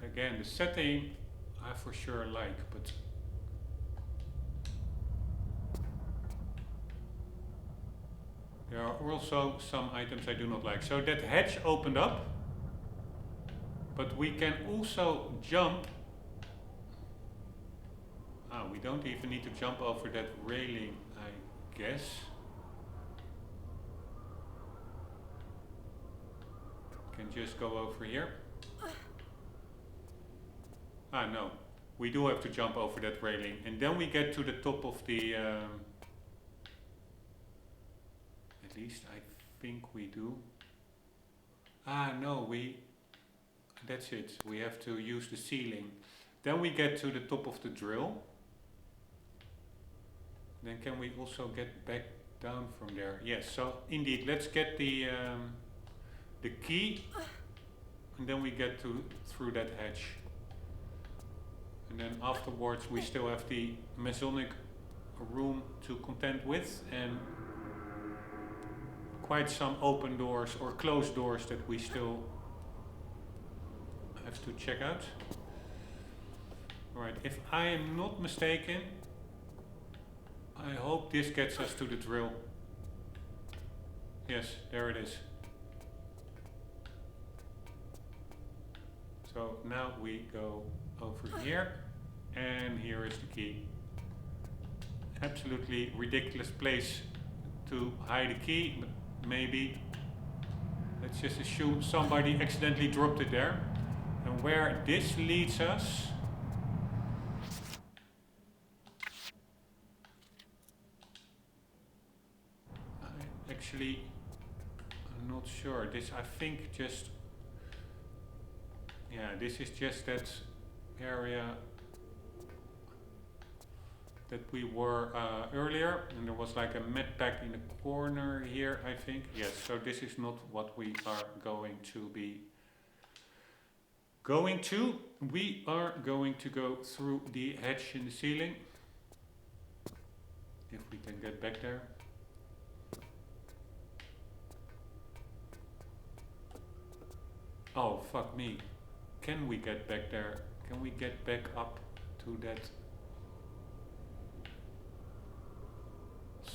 Again, the setting I for sure like, but there are also some items I do not like. So that hatch opened up, but we can also jump. Ah, we don't even need to jump over that railing, I guess. Can just go over here. Ah, no. We do have to jump over that railing. And then we get to the top of the... at least I think we do. Ah, no, that's it. We have to use the ceiling. Then we get to the top of the drill. Then can we also get back down from there? Yes, so indeed, let's get the key, and then we get through that hatch. And then afterwards we still have the Masonic room to contend with, and quite some open doors or closed doors that we still have to check out. Alright, if I am not mistaken, I hope this gets us to the drill. Yes, there it is. So now we go over here, and here is the key. absolutely ridiculous place to hide a key, but maybe. Let's just assume somebody accidentally dropped it there. And where this leads us... Actually, I'm not sure. This, I think, just... Yeah, this is just that area that we were earlier, and there was like a med pack in the corner here, I think. Yes, so this is not what we are going to be going to. We are going to go through the hatch in the ceiling. If we can get back there. Oh, fuck me. Can we get back there? Can we get back up to that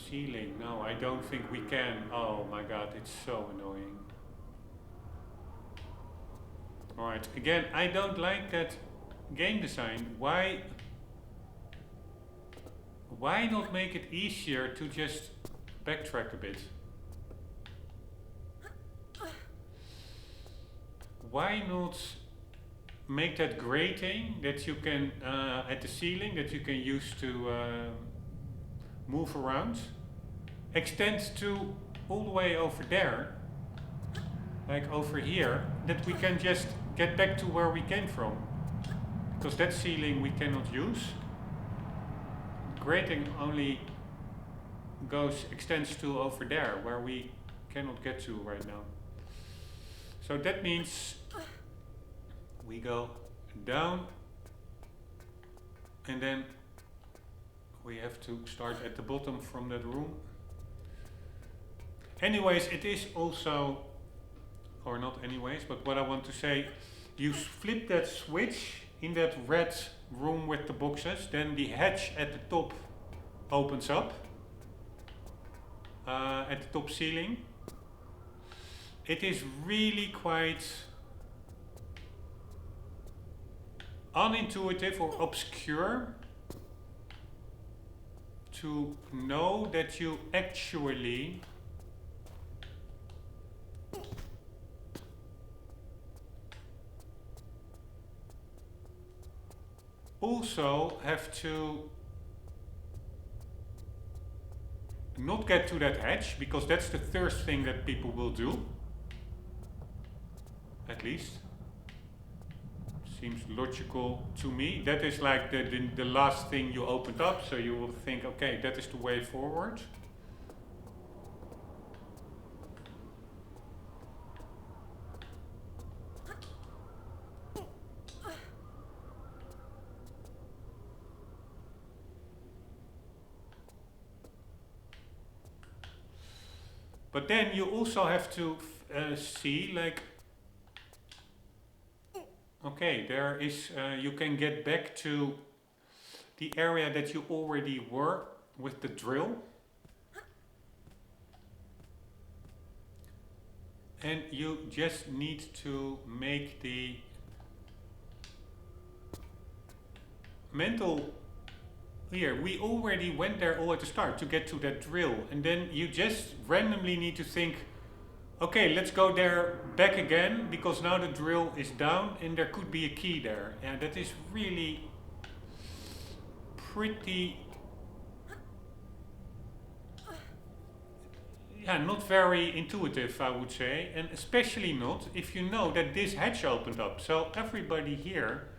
ceiling? No, I don't think we can. Oh my god, it's so annoying. Alright, again, I don't like that game design. Why not make it easier to just backtrack a bit? Why not make that grating that you can, at the ceiling, that you can use to move around, extend to all the way over there, like over here, that we can just get back to where we came from. Because that ceiling we cannot use. Grating only extends to over there, where we cannot get to right now. So that means we go down, and then we have to start at the bottom from that room. Anyways, it is also, or not anyways, but what I want to say, you flip that switch in that red room with the boxes, then the hatch at the top opens up, at the top ceiling. It is really quite unintuitive or obscure to know that you actually also have to not get to that hatch, because that's the first thing that people will do. At least. Seems logical to me. That is like the last thing you opened up, so you will think, okay, that is the way forward. But then you also have to see, like, okay, there is, you can get back to the area that you already were with the drill. And you just need to make the mental... Here, we already went there all at the start to get to that drill. And then you just randomly need to think, okay, let's go there back again, because now the drill is down and there could be a key there. And that is really pretty... Yeah, not very intuitive, I would say. And especially not if you know that this hatch opened up. So everybody here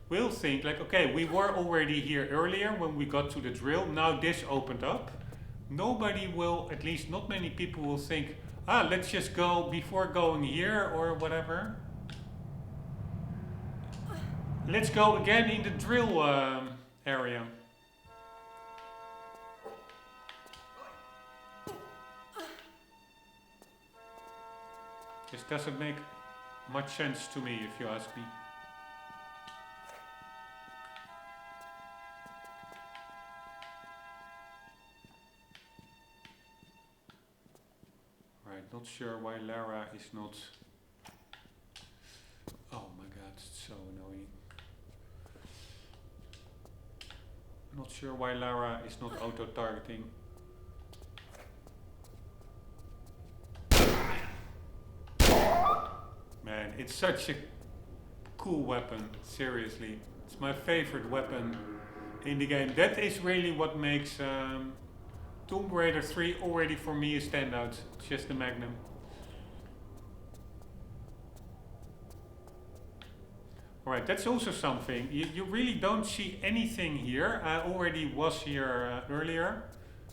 will think like, okay, we were already here earlier when we got to the drill. Now this opened up. Nobody will, at least not many people will think, ah, let's just go before going here or whatever. Let's go again in the drill area. This doesn't make much sense to me, if you ask me. Right, not sure why Lara is not... Oh my god, it's so annoying. Not sure why Lara is not auto-targeting. Man, it's such a cool weapon, seriously. It's my favorite weapon in the game. That is really what makes Tomb Raider 3 already for me a standout. It's just the Magnum. Alright, that's also something. You really don't see anything here. I already was here earlier,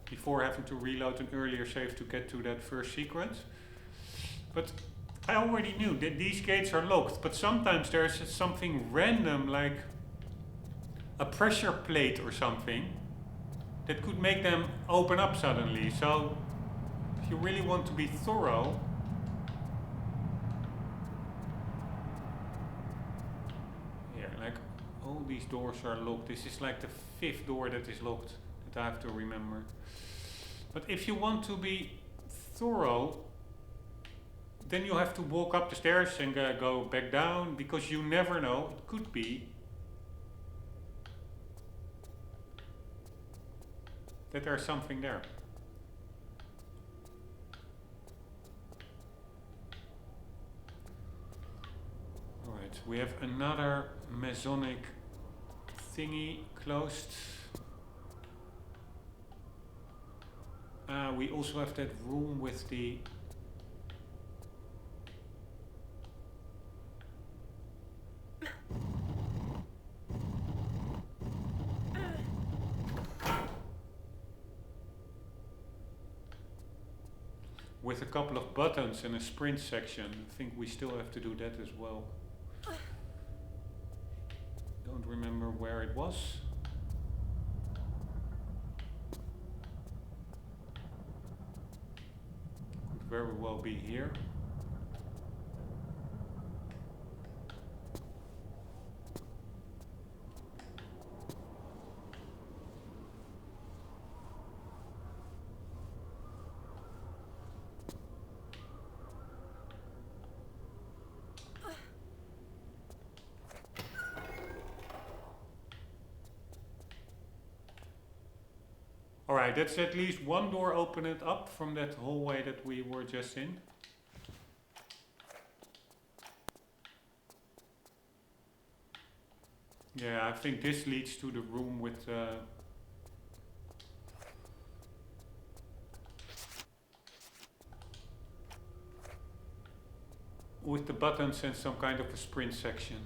before having to reload an earlier save to get to that first sequence. But I already knew that these gates are locked, but sometimes there's something random like a pressure plate or something that could make them open up suddenly. So if you really want to be thorough, yeah, like all these doors are locked. This is like the 5th door that is locked that I have to remember. But if you want to be thorough, then you have to walk up the stairs and go back down, because you never know. It could be that there's something there. Alright, we have another Masonic thingy closed. We also have that room with the with a couple of buttons and a sprint section. I think we still have to do that as well. Don't remember where it was. Could very well be here. Alright, that's at least one door opened up from that hallway that we were just in. Yeah, I think this leads to the room with the buttons and some kind of a sprint section.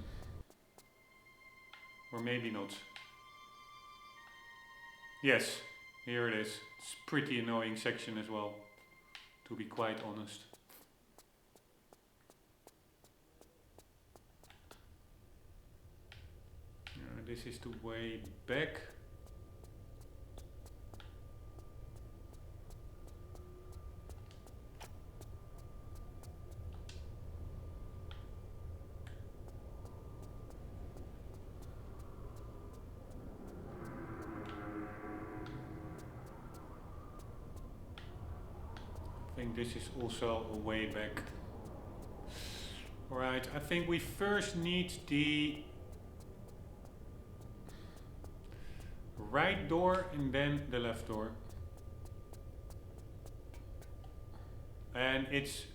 Or maybe not. Yes. Here it is. It's a pretty annoying section as well, to be quite honest. This is the way back. I think this is also a way back. Alright, I think we first need the right door and then the left door. And it's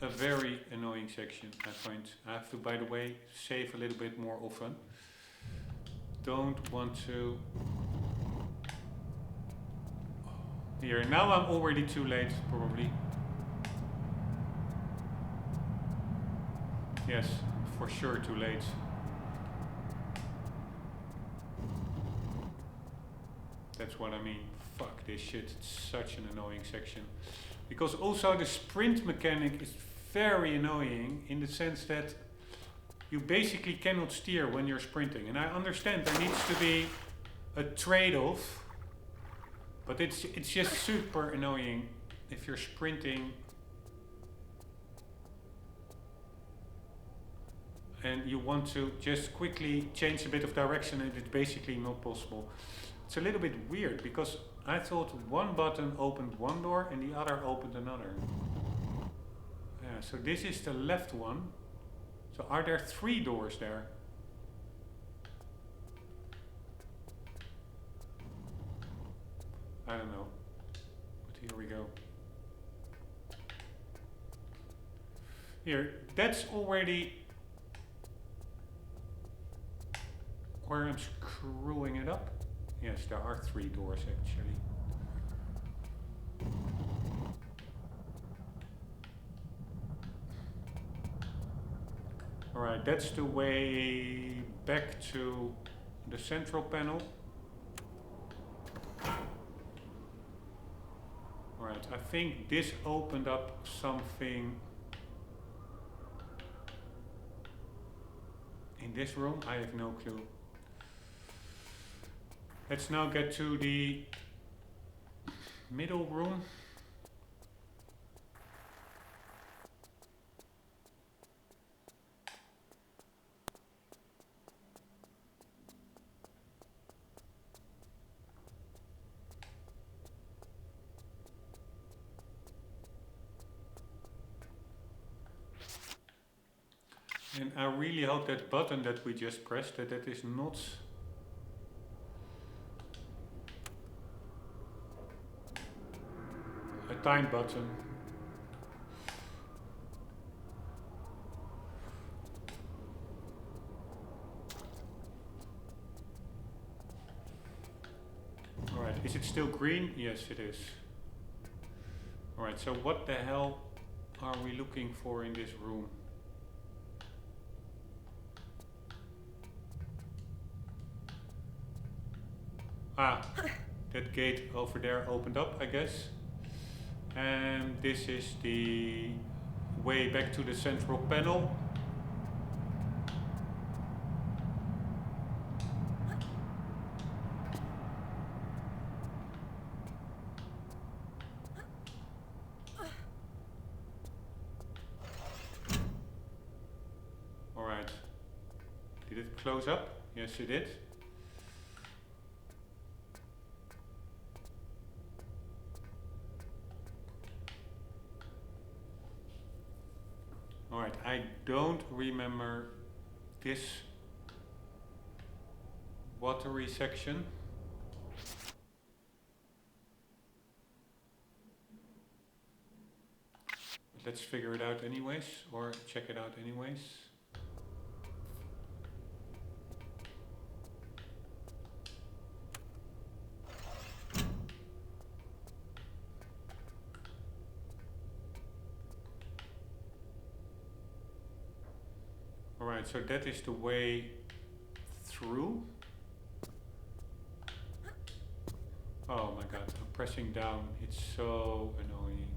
a very annoying section, I find. I have to, by the way, save a little bit more often. Don't want to... Here, now I'm already too late, probably. Yes, for sure too late. That's what I mean. Fuck this shit, it's such an annoying section. Because also the sprint mechanic is very annoying in the sense that you basically cannot steer when you're sprinting. And I understand there needs to be a trade-off, but it's just super annoying if you're sprinting and you want to just quickly change a bit of direction and it's basically not possible. It's a little bit weird because I thought one button opened one door and the other opened another. Yeah, so this is the left one. So are there 3 doors there? I don't know. But here we go. Here, that's already where I'm screwing it up. Yes, there are 3 doors actually. Alright, that's the way back to the central panel. Alright, I think this opened up something in this room. I have no clue. Let's now get to the middle room. And I really hope that button that we just pressed, that is not a time button. Alright, is it still green? Yes, it is. Alright, so what the hell are we looking for in this room? Ah, that gate over there opened up, I guess. And this is the way back to the central panel. Alright. Did it close up? Yes, it did. Alright, I don't remember this watery section. But let's figure it out anyways, or check it out anyways. Alright, so that is the way through. Oh my god, I'm pressing down. It's so annoying.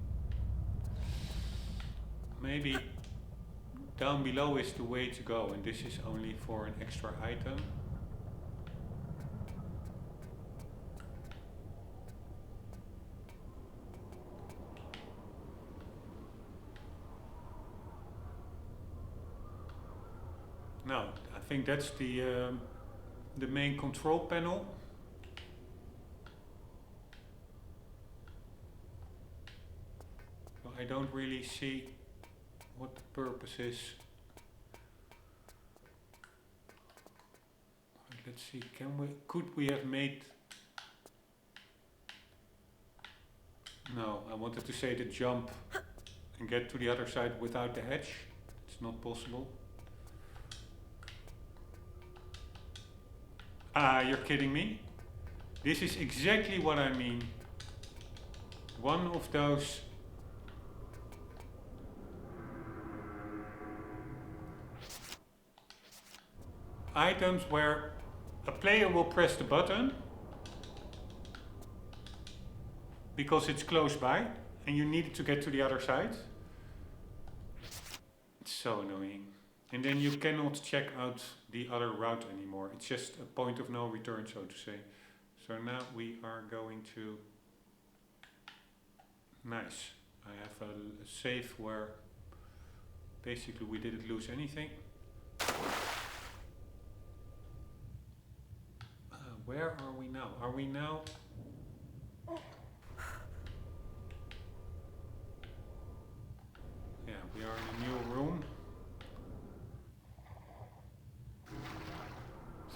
Maybe down below is the way to go, and this is only for an extra item. No, I think that's the main control panel. So I don't really see what the purpose is. Let's see, could we have made... No, I wanted to say the jump and get to the other side without the hedge. It's not possible. Ah, you're kidding me? This is exactly what I mean. One of those items where a player will press the button because it's close by and you need to get to the other side. It's so annoying. And then you cannot check out the other route anymore. It's just a point of no return, so to say. So now we are going to... Nice. I have a save where basically we didn't lose anything. Where are we now? Are we now... Yeah, we are in a new room.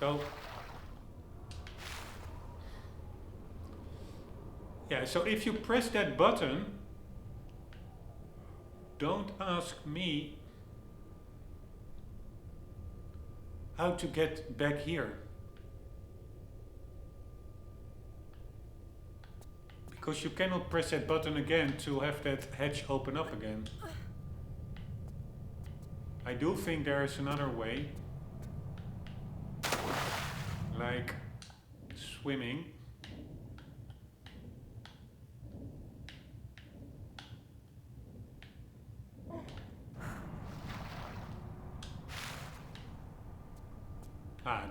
So, Yeah, so if you press that button, don't ask me how to get back here. Because you cannot press that button again to have that hatch open up again. I do think there is another way. Like swimming.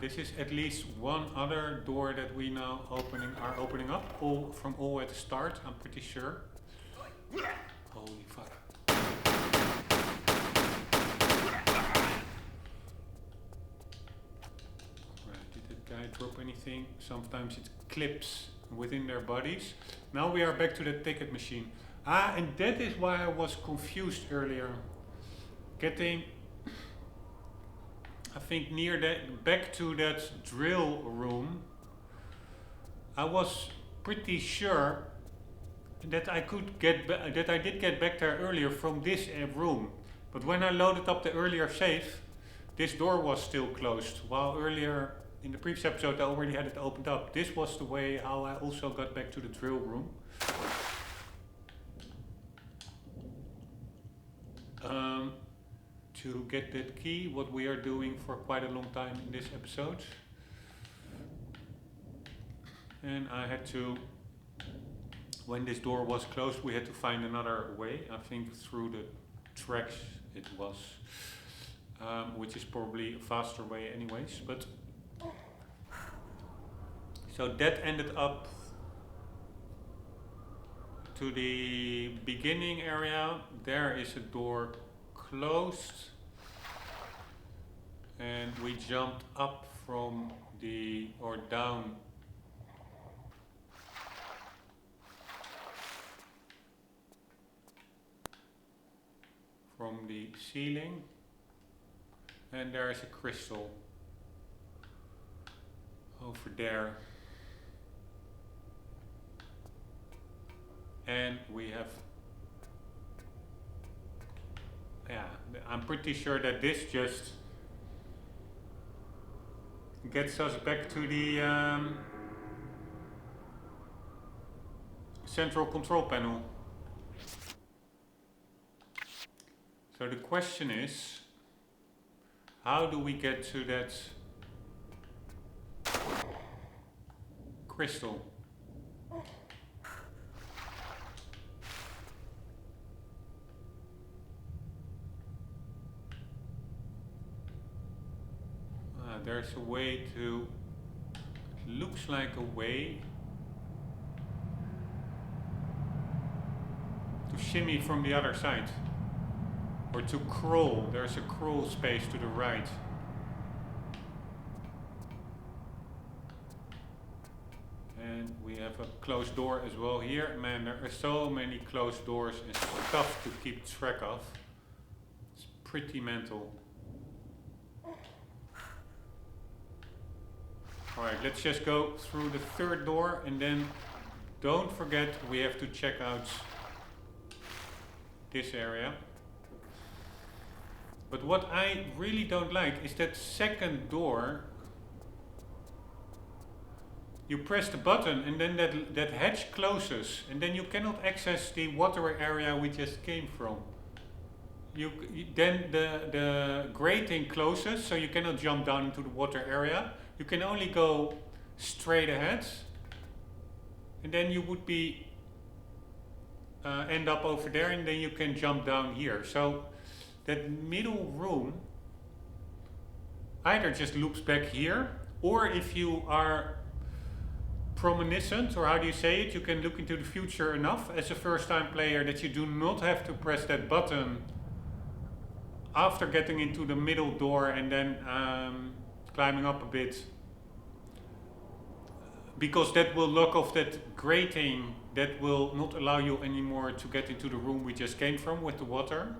This is at least one other door that we now are opening up, from all at the start, I'm pretty sure. Holy fuck. Right, did that guy drop anything? Sometimes it clips within their bodies. Now we are back to the ticket machine. And that is why I was confused earlier. Getting, I think, near that, back to that drill room, I was pretty sure that I could get that I did get back there earlier from this room. But when I loaded up the earlier save, this door was still closed. While earlier in the previous episode I already had it opened up. This was the way how I also got back to the drill room. To get that key, what we are doing for quite a long time in this episode. And I had to, when this door was closed, we had to find another way. I think through the tracks it was, which is probably a faster way anyways. But so that ended up to the beginning area. There is a door closed. And we jumped up from the, or down from the ceiling, and there is a crystal over there, and we have, yeah, I'm pretty sure that this just gets us back to the central control panel. So the question is, how do we get to that crystal? There's a way to, it looks like a way to shimmy from the other side, or to crawl. There's a crawl space to the right. And we have a closed door as well here. Man, there are so many closed doors and stuff to keep track of. It's pretty mental. Alright, let's just go through the third door, and then don't forget we have to check out this area. But what I really don't like is that second door. You press the button and then that hatch closes, and then you cannot access the water area we just came from. Then the grating closes, so you cannot jump down into the water area. You can only go straight ahead, and then you would be end up over there, and then you can jump down here. So that middle room either just loops back here, or if you are premonition, or how do you say it, you can look into the future enough as a first time player that you do not have to press that button after getting into the middle door and then climbing up a bit, because that will lock off that grating that will not allow you anymore to get into the room we just came from with the water.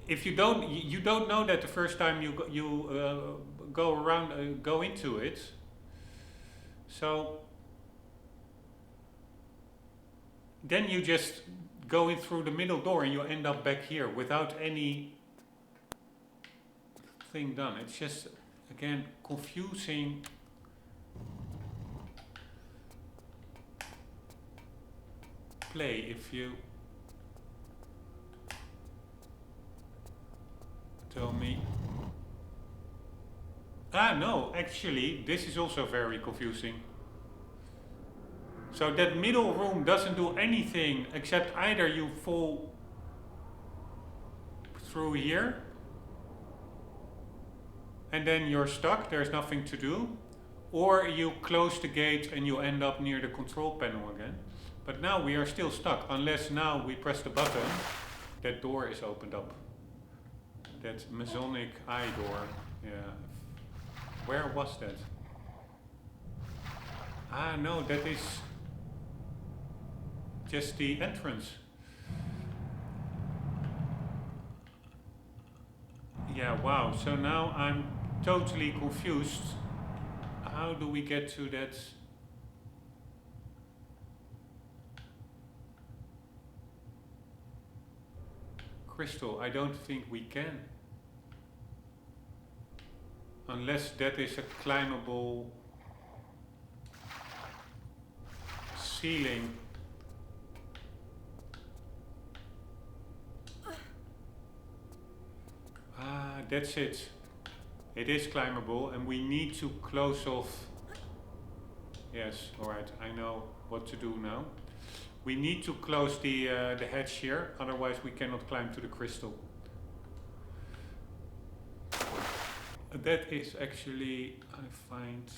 If you don't know that the first time you go around, go into it. So then you just go in through the middle door and you end up back here without any thing done. It's just, again, confusing. Play if you tell me. No, actually, this is also very confusing. So that middle room doesn't do anything except either you fall through here and then you're stuck, there's nothing to do, or you close the gate and you end up near the control panel again. But now we are still stuck, unless now we press the button, that door is opened up. That Masonic eye door, yeah. Where was that? No, that is just the entrance. Yeah, wow, so now I'm totally confused. How do we get to that? Crystal? I don't think we can. Unless that is a climbable ceiling. That's it. It is climbable and we need to close off. Yes, alright, I know what to do now. We need to close the hatch here, otherwise we cannot climb to the crystal. That is actually, I find,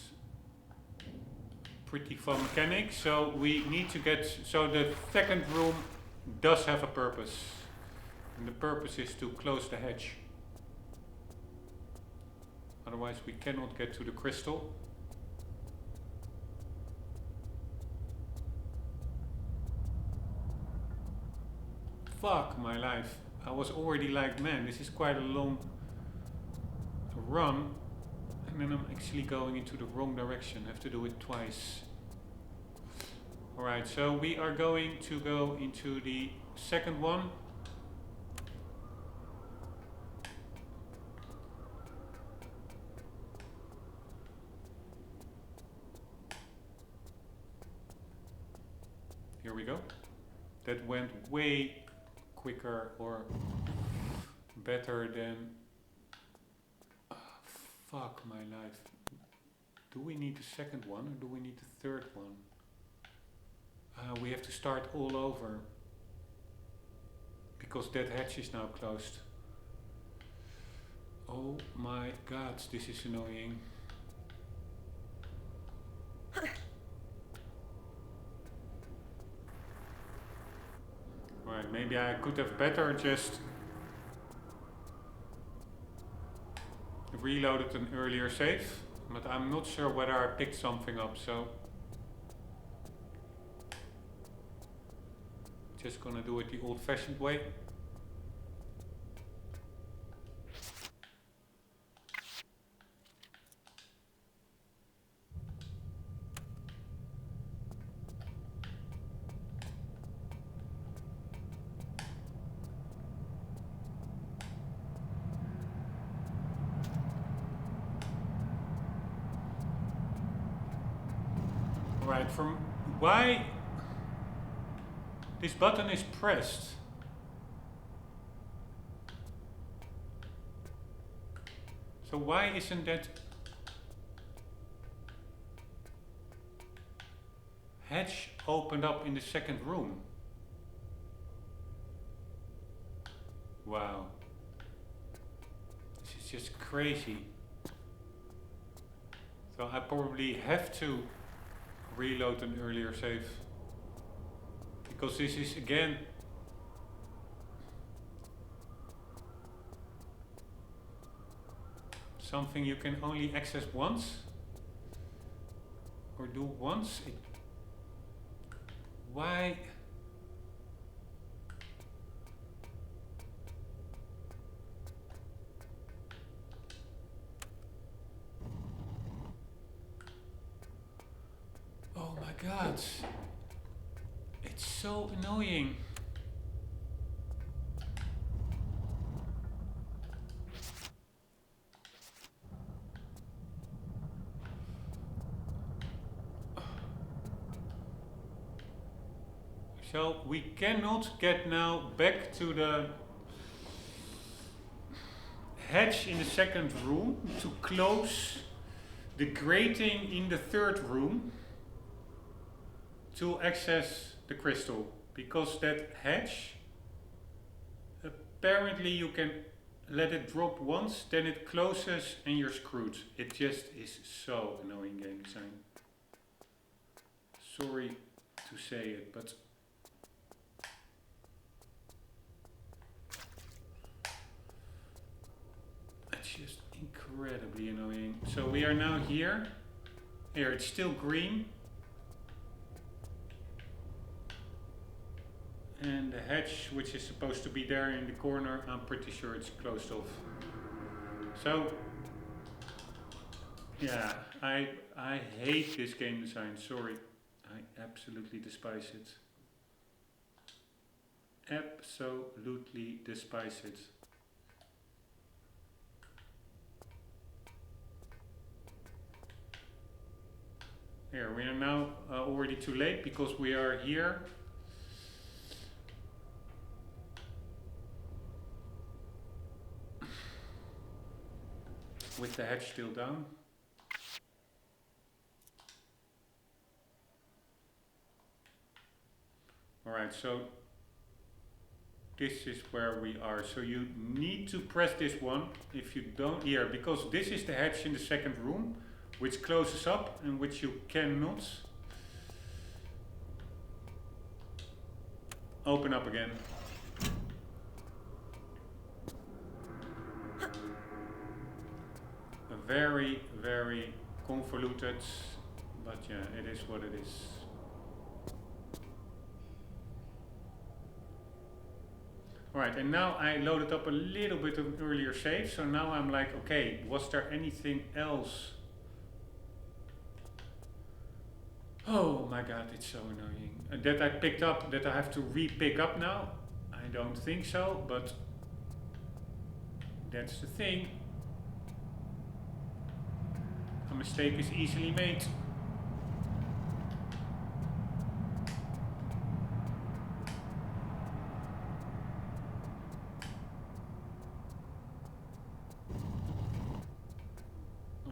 pretty fun mechanic. So we need to get, so the second room does have a purpose. And the purpose is to close the hatch. Otherwise we cannot get to the crystal. Fuck my life. I was already like, man, this is quite a long run, and then I'm actually going into the wrong direction. I have to do it twice. Alright, so we are going to go into the second one. Here we go. That went way quicker or better than... fuck my life. Do we need the second one or do we need the third one? We have to start all over. Because that hatch is now closed. Oh my god, this is annoying. Right, maybe I could have better just reloaded an earlier save, but I'm not sure whether I picked something up, so just gonna do it the old-fashioned way. Right, from why this button is pressed. So why isn't that hatch opened up in the second room? Wow. This is just crazy. So I probably have to reload an earlier save. Because this is again something you can only access once or do once. Why? Oh my god. It's so annoying. So we cannot get now back to the hatch in the second room to close the grating in the third room to access the crystal, because that hatch, apparently you can let it drop once, then it closes and you're screwed. It just is so annoying, game design. Sorry to say it, but it's just incredibly annoying. So we are now here. Here, it's still green. And the hatch, which is supposed to be there in the corner, I'm pretty sure it's closed off. So, yeah, I hate this game design, sorry. I absolutely despise it. Absolutely despise it. Here, we are now already too late because we are here. With the hatch still down. Alright, so this is where we are. So you need to press this one. If you don't, here, because this is the hatch in the second room, which closes up and which you cannot open up again. Very, very convoluted, but yeah, it is what it is. Alright, and now I loaded up a little bit of an earlier save, so now I'm like, okay, was there anything else? Oh my god, it's so annoying. That I picked up, that I have to re-pick up now? I don't think so, but that's the thing. A mistake is easily made.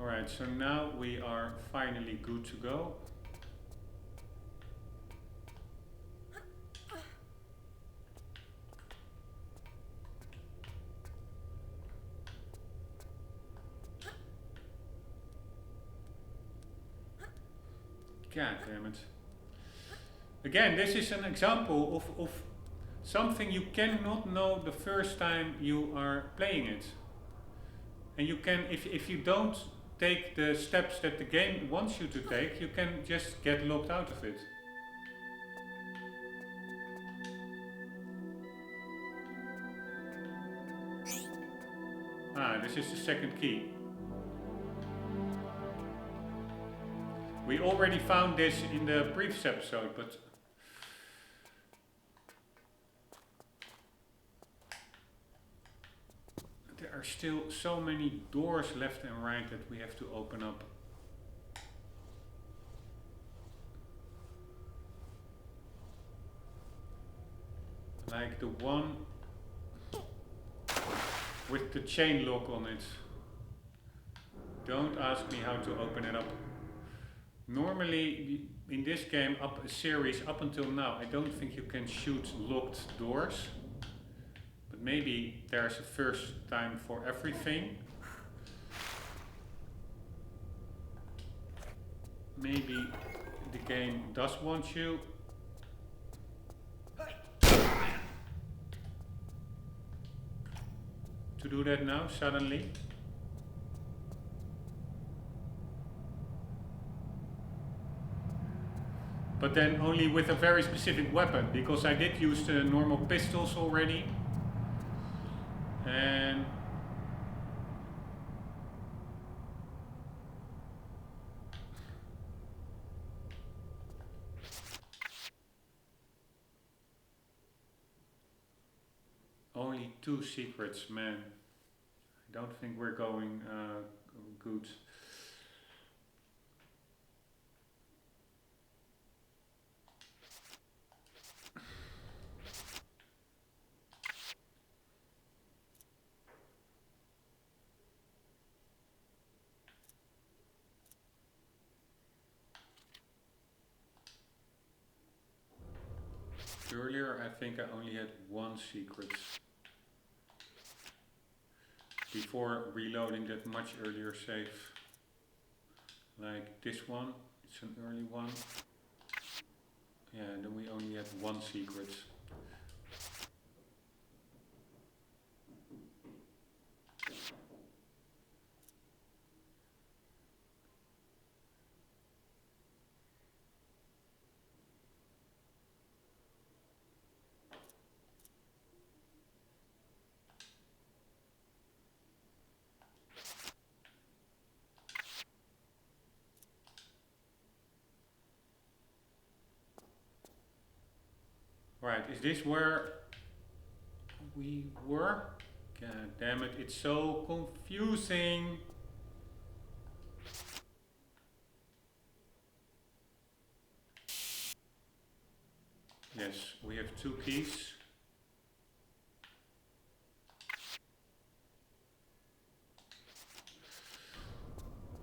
Alright, so now we are finally good to go. God damn it. Again, this is an example of something you cannot know the first time you are playing it. And you can, if you don't take the steps that the game wants you to take, you can just get locked out of it. Ah, this is the second key. We already found this in the previous episode, but there are still so many doors left and right that we have to open up. Like the one with the chain lock on it. Don't ask me how to open it up. Normally, in this game, up a series up until now, I don't think you can shoot locked doors. But maybe there's a first time for everything. Maybe the game does want you to do that now, suddenly. But then only with a very specific weapon, because I did use the normal pistols already. And 2 secrets, man. I don't think we're going good. Earlier, I think I only had 1 secret before reloading that much earlier save. Like this one, it's an early one. Yeah, then we only had 1 secret. Right, is this where we were? God damn it, it's so confusing. Yes, we have 2 keys.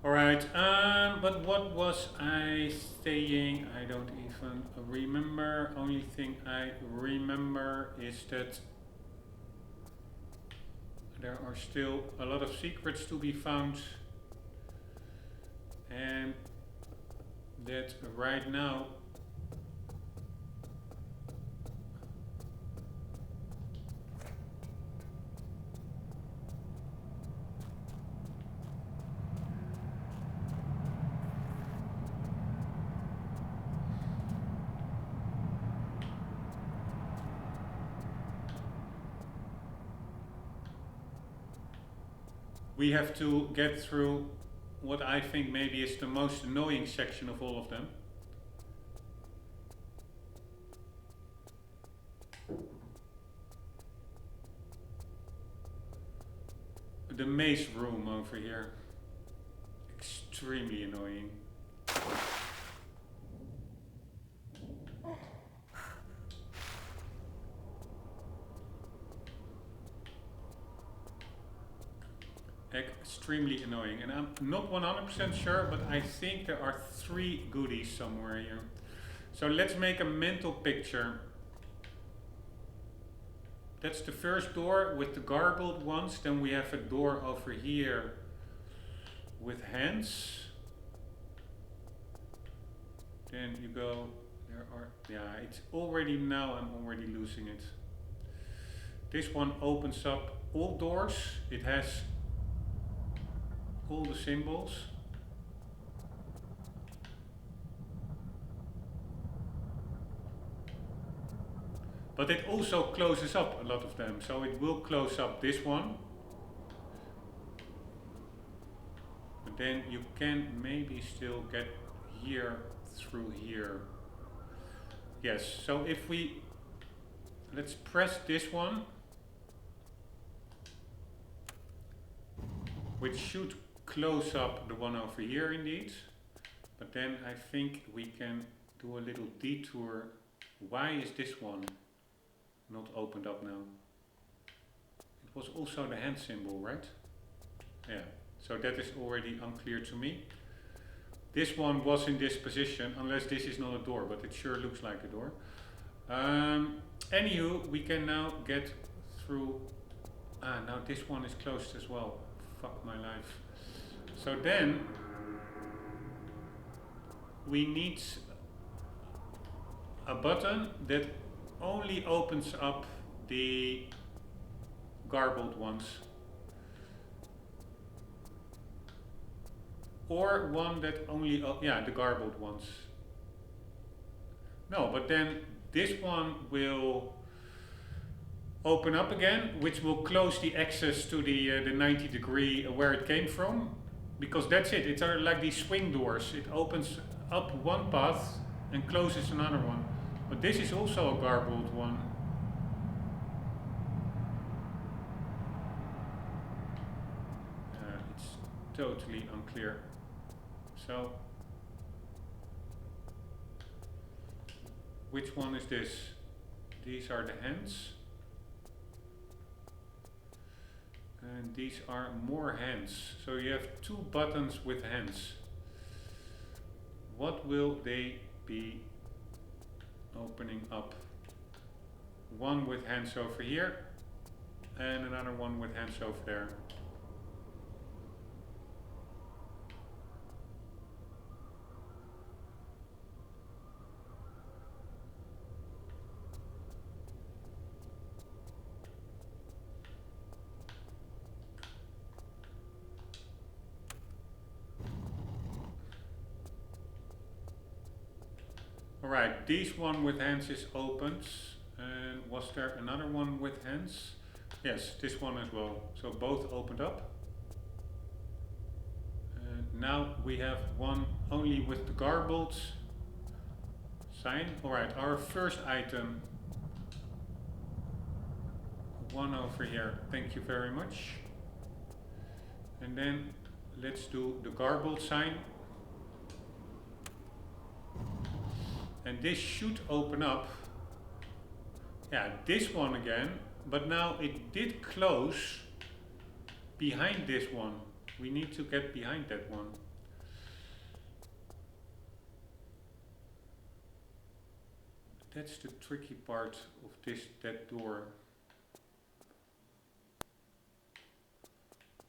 Alright, but what was I saying? I don't even remember. Only thing I remember is that there are still a lot of secrets to be found. And that right now we have to get through what I think maybe is the most annoying section of all of them. The maze room over here. Extremely annoying. Extremely annoying, and I'm not 100% sure, but I think there are 3 goodies somewhere here. So let's make a mental picture. That's the first door with the garbled ones. Then we have a door over here with hands. Then you go, there are, yeah, it's already now, I'm already losing it. This one opens up all doors. It has all the symbols. But it also closes up a lot of them, so it will close up this one. But then you can maybe still get here through here. Yes, so if we, let's press this one, which should close up the one over here indeed. But then I think we can do a little detour. Why is this one not opened up now? It was also the hand symbol, right? Yeah, so that is already unclear to me. This one was in this position, unless this is not a door, but it sure looks like a door. Anywho, we can now get through. Now this one is closed as well. Fuck my life. So then we need a button that only opens up the garbled ones, or one that only, the garbled ones. No, but then this one will open up again, which will close the access to the 90 degree where it came from, because that's it. It's like these swing doors. It opens up one path and closes another one. But this is also a garbled one. totally unclear. So, which one is this? These are the hands. And these are more hands. So you have 2 buttons with hands. What will they be opening up? One with hands over here and another one with hands over there. Alright, this one with hands is opened. And was there another one with hands? Yes, this one as well. So both opened up. And now we have one only with the garbled sign. Alright, our first item. One over here. Thank you very much. And then let's do the garbled sign. And this should open up. Yeah, this one again. But now it did close behind this one. We need to get behind that one. That's the tricky part of that door.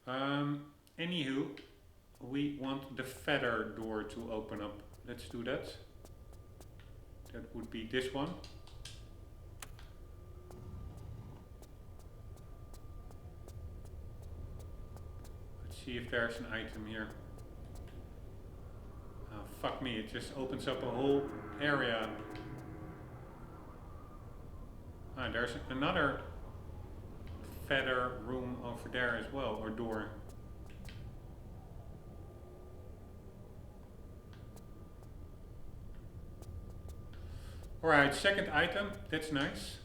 Anywho, we want the feather door to open up. Let's do that. That would be this one. Let's see if there's an item here. Oh, fuck me, it just opens up a whole area. Ah, there's another feather room over there as well, or door. Alright, second item, that's nice.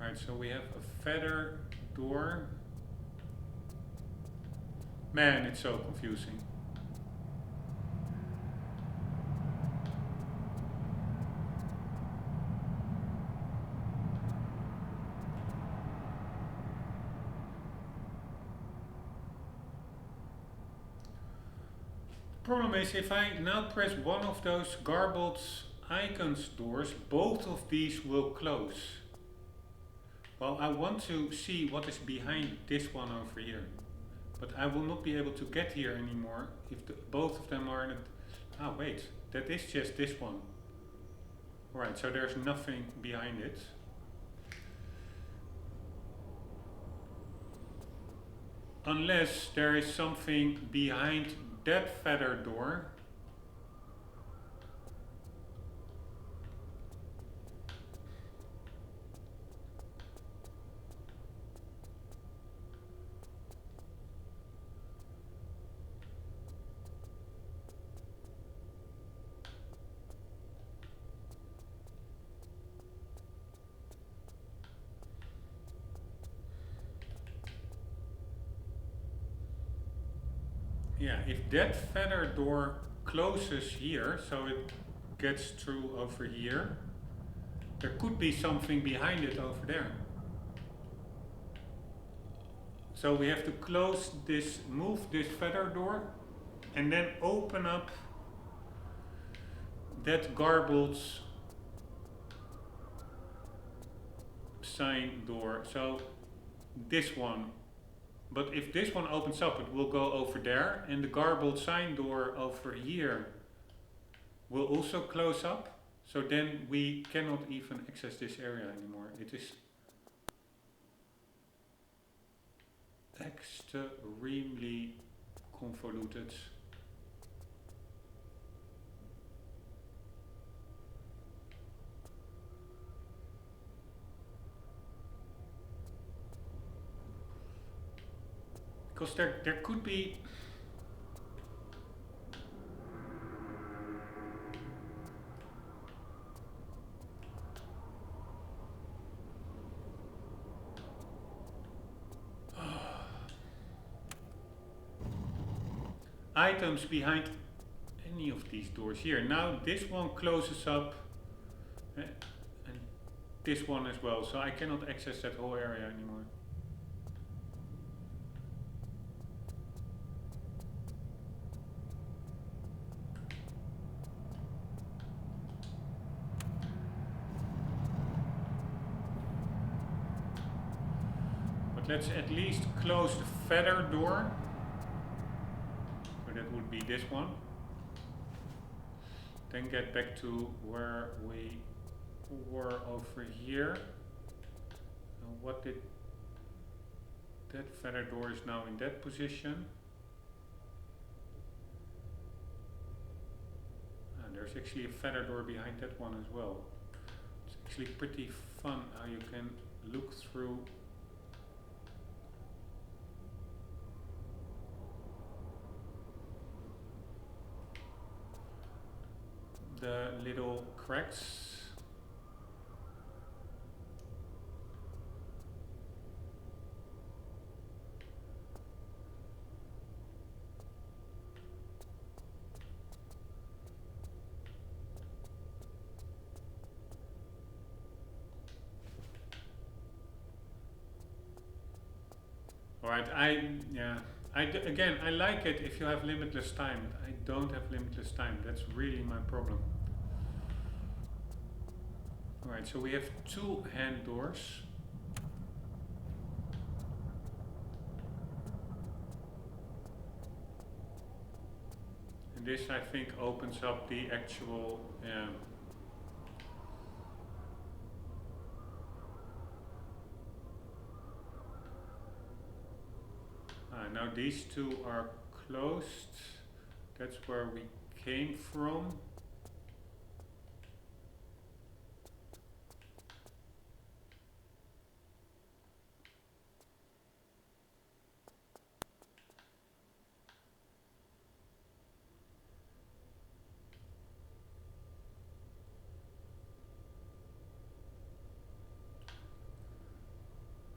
Alright, so we have a feather door. Man, it's so confusing. Problem is, if I now press one of those garbled icons doors, both of these will close. Well, I want to see what is behind this one over here, but I will not be able to get here anymore if both of them are in it. Ah, wait, that is just this one. Alright, so there's nothing behind it. Unless there is something behind that feather door. Yeah, if that feather door closes here, so it gets through over here, there could be something behind it over there. So we have to close this, move this feather door, and then open up that garbled sign door. So this one. But if this one opens up, it will go over there, and the garbled sign door over here will also close up. So then we cannot even access this area anymore. It is extremely convoluted. Because there could be items behind any of these doors here. Now this one closes up and this one as well, so I cannot access that whole area anymore. But let's at least close the feather door. So that would be this one. Then get back to where we were over here. And what did that feather door is now in that position. And there's actually a feather door behind that one as well. It's actually pretty fun how you can look through the little cracks. Alright, again, I like it if you have limitless time. I don't have limitless time. That's really my problem. Alright, so we have 2 hand doors. And this, I think, opens up the actual... now these 2 are closed. That's where we came from.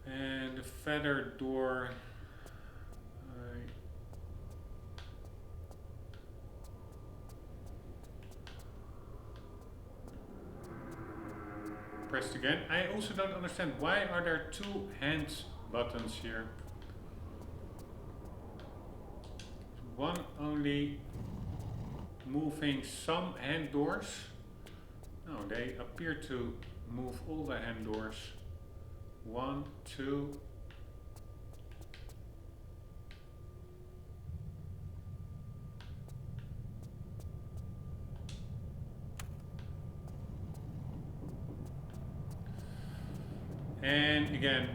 And the feather door, pressed again. I also don't understand, why are there 2 hand buttons here? One only moving some hand doors. No, they appear to move all the hand doors. 1, 2. And again,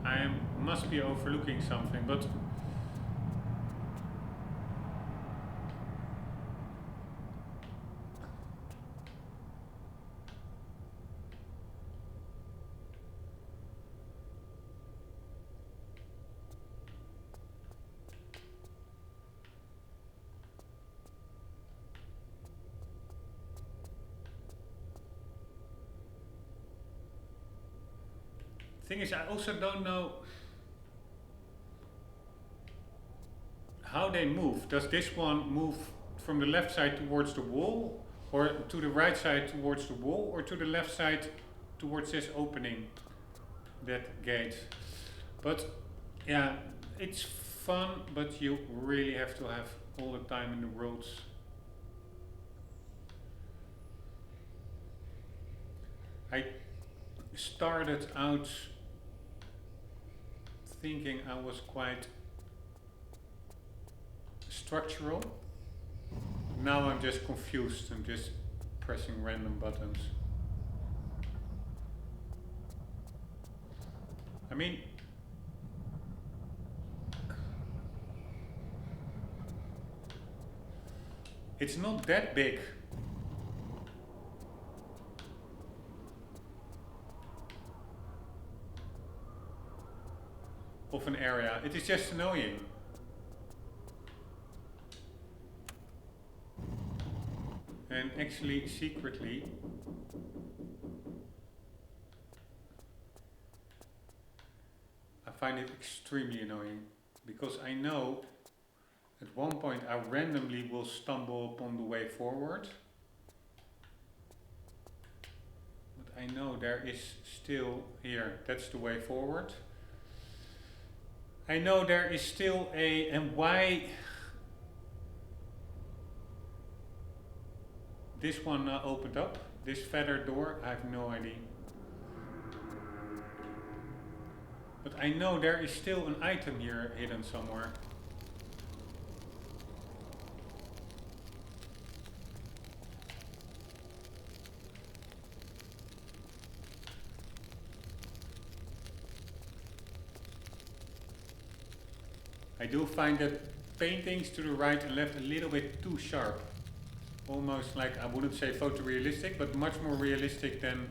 I must be overlooking something, but thing is, I also don't know how they move. Does this one move from the left side towards the wall, or to the right side towards the wall, or to the left side towards this opening, that gate? But yeah, it's fun, but you really have to have all the time in the world. I started out thinking I was quite structural. Now I'm just confused. I'm just pressing random buttons. I mean, it's not that big. Of an area. It is just annoying. And actually, secretly, I find it extremely annoying, because I know At one point I randomly will stumble upon the way forward. But I know there is still here, that's the way forward. I know there is still a, and why this one opened up, this feather door, I have no idea. But I know there is still an item here hidden somewhere. I do find that paintings to the right and left a little bit too sharp. Almost like, I wouldn't say photorealistic, but much more realistic than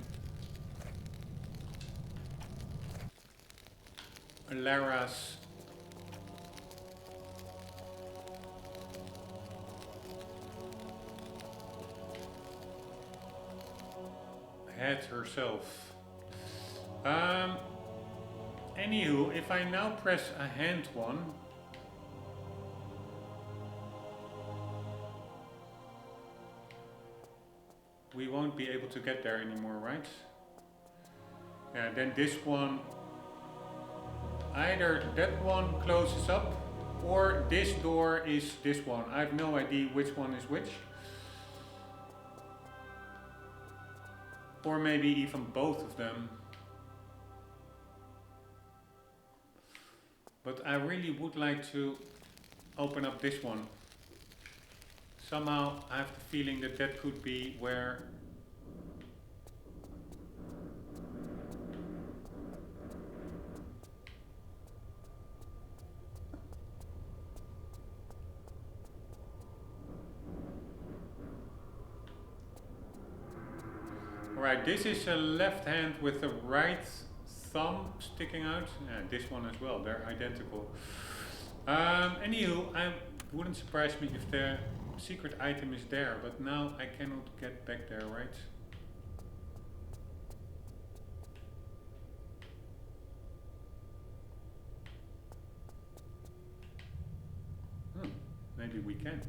Lara's head herself. Anywho, if I now press a hand one, we won't be able to get there anymore, right? Yeah, then this one, either that one closes up or this door is this one. I have no idea which one is which. Or maybe even both of them. But I really would like to open up this one. Somehow I have the feeling that that could be where Alright, this is a left hand with a right thumb sticking out. Yeah, this one as well, they're identical. Anywho, I wouldn't surprise me if the secret item is there, but now I cannot get back there, right? Maybe we can.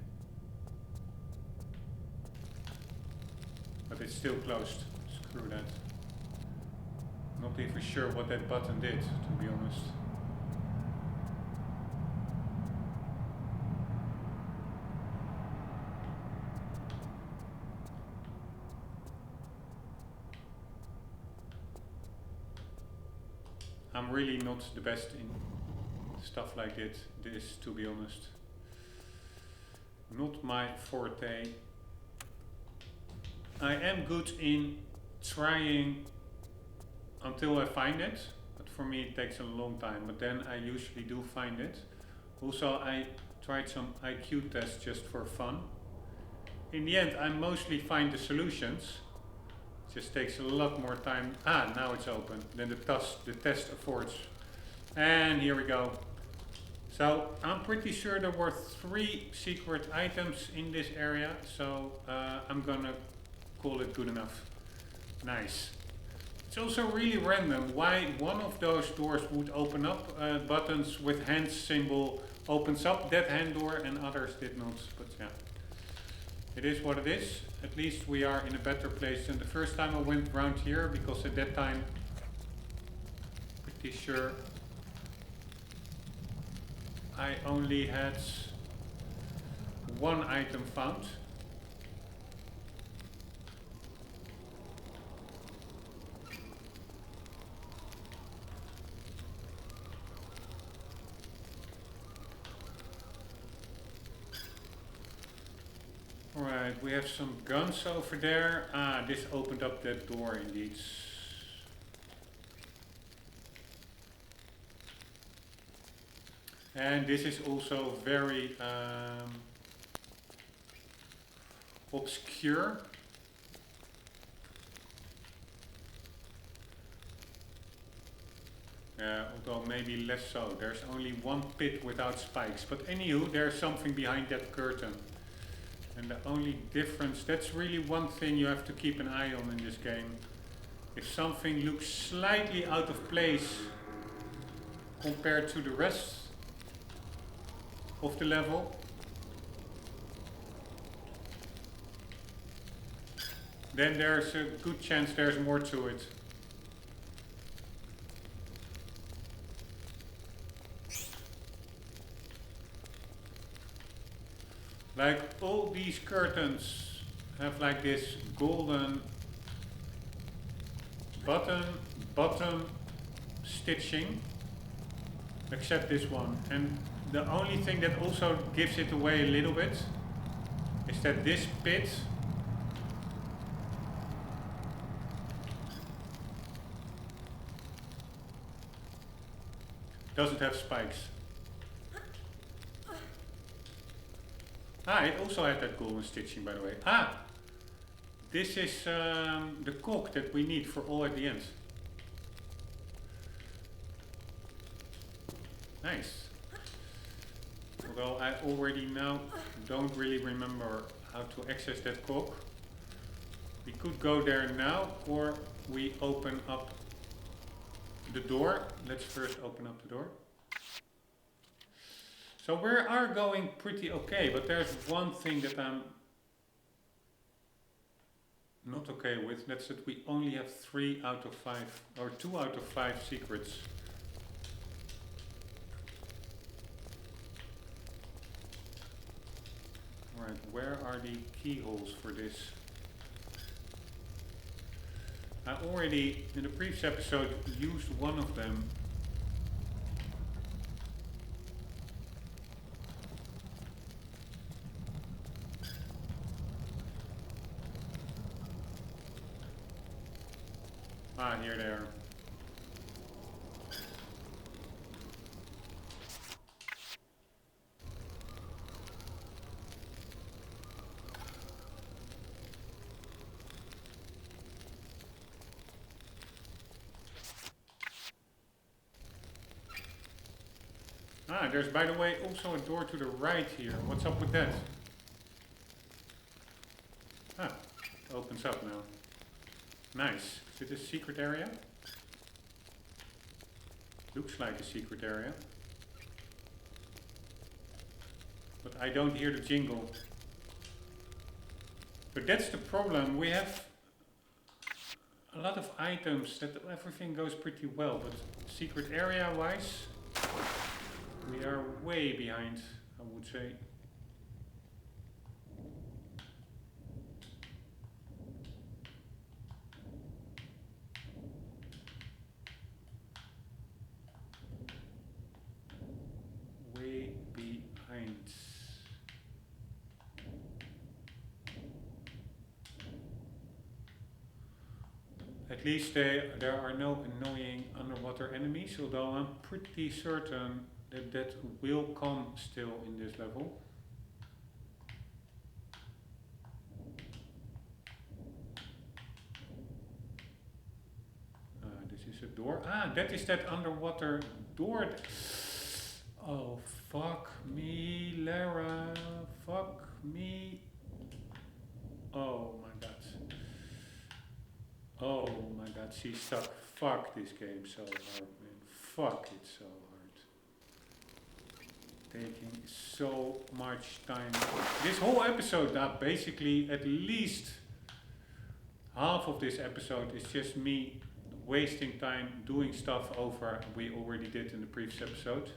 But it's still closed. Screw that. Not even sure what that button did, to be honest. I'm really not the best in stuff like this, to be honest. Not my forte. I am good in trying until I find it, but for me it takes a long time, but then I usually do find it. Also, I tried some IQ tests just for fun. In the end, I mostly find the solutions. It just takes a lot more time. Ah, now it's open. Then the test affords. And here we go. So I'm pretty sure there were 3 secret items in this area, so I'm gonna call it good enough. Nice. It's also really random why one of those doors would open up, buttons with hand symbol opens up that hand door and others did not, but yeah. It is what it is. At least we are in a better place than the first time I went around here, because at that time, pretty sure I only had 1 item found. Alright, we have some guns over there. Ah, this opened up that door indeed. And this is also very obscure. Although maybe less so. There's only 1 pit without spikes. But anywho, there's something behind that curtain. And the only difference, that's really one thing you have to keep an eye on in this game. If something looks slightly out of place compared to the rest of the level, then there's a good chance there's more to it. Like all these curtains have like this golden bottom stitching, except this one. And the only thing that also gives it away a little bit is that this pit doesn't have spikes. Ah, it also had that golden stitching, by the way. Ah! This is the cock that we need for all at the end. Nice. Although I already now don't really remember how to access that cock. We could go there now, or we open up the door. Let's first open up the door. So we are going pretty okay, but there's one thing that I'm not okay with. That's that we only have 3 out of 5, or 2 out of 5 secrets. Alright, where are the keyholes for this? I already, in the previous episode, used one of them. Ah, here they are. Ah, there's, by the way, also a door to the right here. What's up with that? Ah, it opens up now. Nice. Is it a secret area? Looks like a secret area. But I don't hear the jingle. But that's the problem. We have a lot of items that everything goes pretty well. But secret area wise, we are way behind, I would say. Way behind. At least there are no annoying underwater enemies, although I'm pretty certain that will come still in this level. This is a door. Ah, that is that underwater door. Oh, fuck me, Lara. Fuck me. Oh my god. Oh my god, she's stuck. Fuck this game so hard, man. Fuck it so hard. Taking so much time. This whole episode now, basically at least half of this episode is just me wasting time doing stuff over we already did in the previous episode.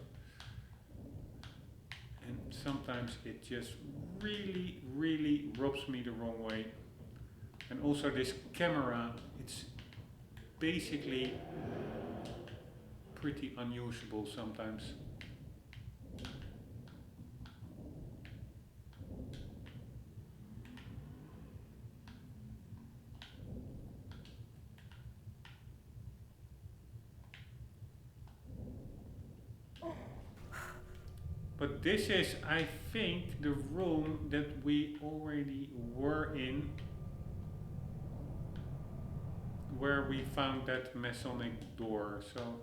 And sometimes it just really, really rubs me the wrong way. And also this camera, it's basically pretty unusable sometimes. But this is, I think, the room that we already were in, where we found that Masonic door. So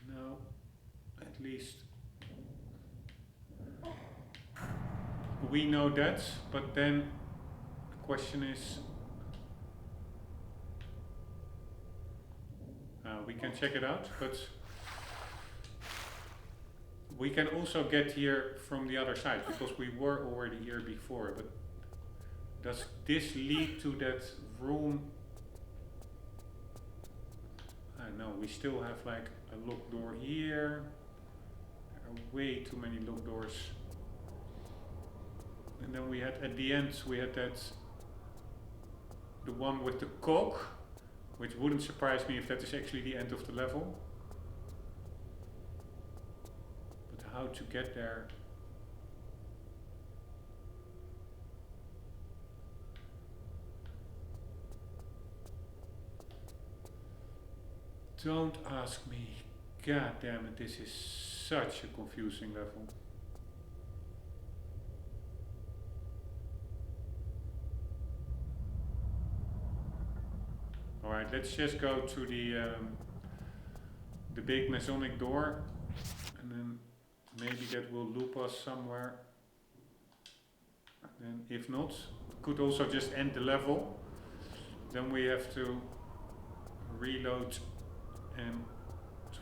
now, at least we know that. But then the question is, we can check it out, but we can also get here from the other side, because we were already here before, but Does this lead to that room? I don't know, we still have like a locked door here. There are way too many locked doors. And then we had, at the end, we had that, the one with the cock, which wouldn't surprise me if that is actually the end of the level. But how to get there? Don't ask me. God damn it, this is such a confusing level. Alright, let's just go to the big Masonic door, and then maybe that will loop us somewhere. And if not, could also just end the level. Then we have to reload and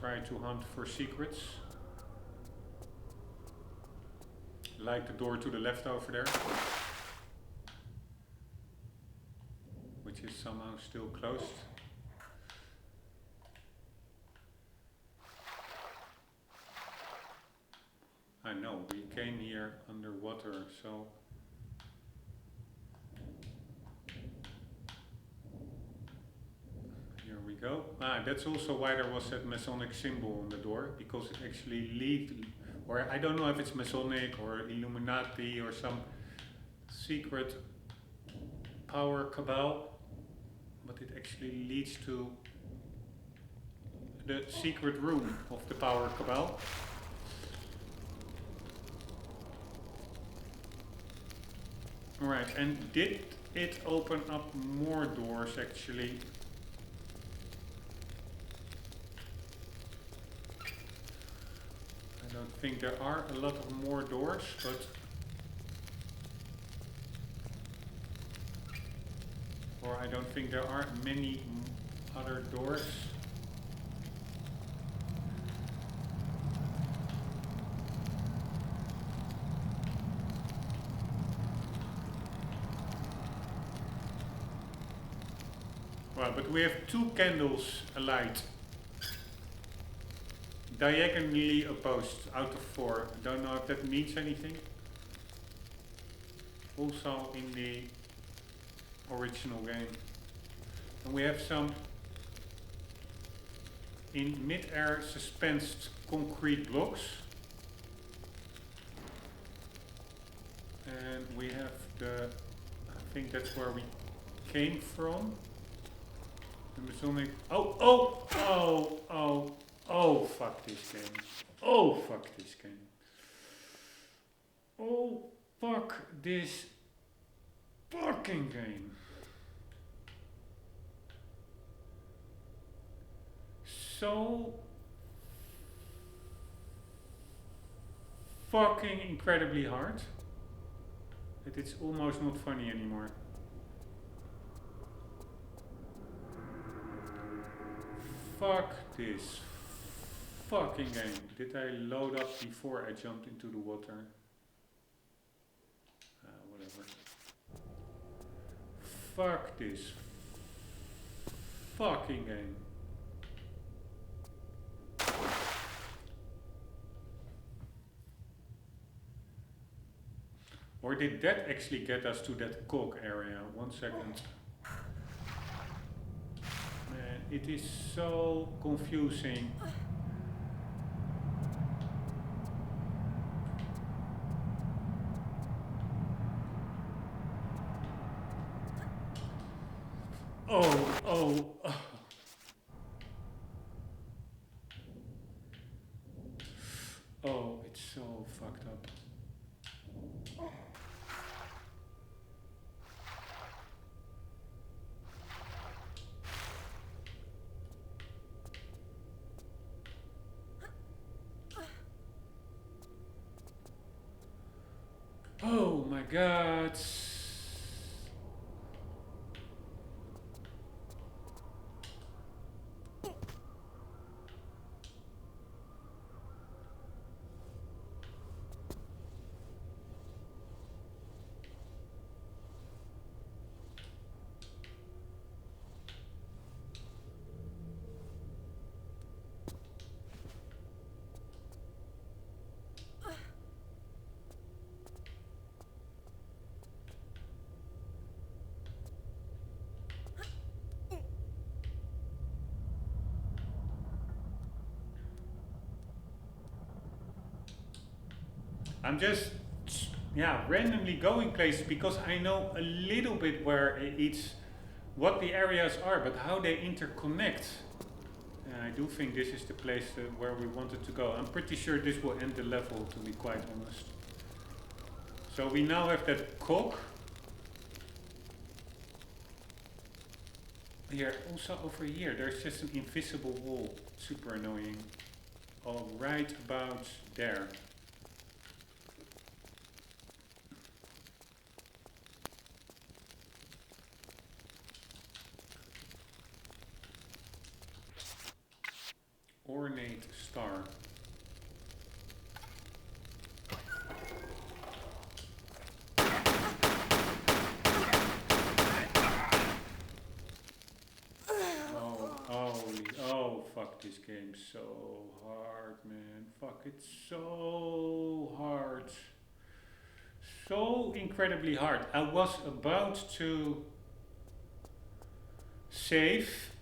try to hunt for secrets. Like the door to the left over there, which is somehow still closed. I know, we came here underwater, so here we go. That's also why there was that Masonic symbol on the door, because it actually leads, or I don't know if it's Masonic or Illuminati or some secret power cabal, but it actually leads to the secret room of the power cabal. Alright, and did it open up more doors actually? I don't think there are a lot of more doors, but or I don't think there are many other doors. Well, but we have 2 candles alight, diagonally opposed out of 4. I don't know if that means anything. Also in the original game. And we have some in mid-air suspensed concrete blocks. And we have the, I think that's where we came from. The Masonic, oh, fuck this game. Oh, fuck this game. Oh, fuck this fucking game. So fucking incredibly hard that it's almost not funny anymore. Fuck this fucking game. Did I load up before I jumped into the water? Whatever. Fuck this fucking game. Or did that actually get us to that cog area? 1 second. Man, it is so confusing. Oh. Oh, it's so fucked up. Oh my god. I'm just, yeah, randomly going places because I know a little bit where what the areas are, but how they interconnect. I do think this is the place where we wanted to go. I'm pretty sure this will end the level, to be quite honest. So we now have that cock. Here, also over here, there's just an invisible wall. Super annoying. All right about there. Ornate star. Oh, fuck this game so hard, man. Fuck, it's so hard. So incredibly hard. I was about to save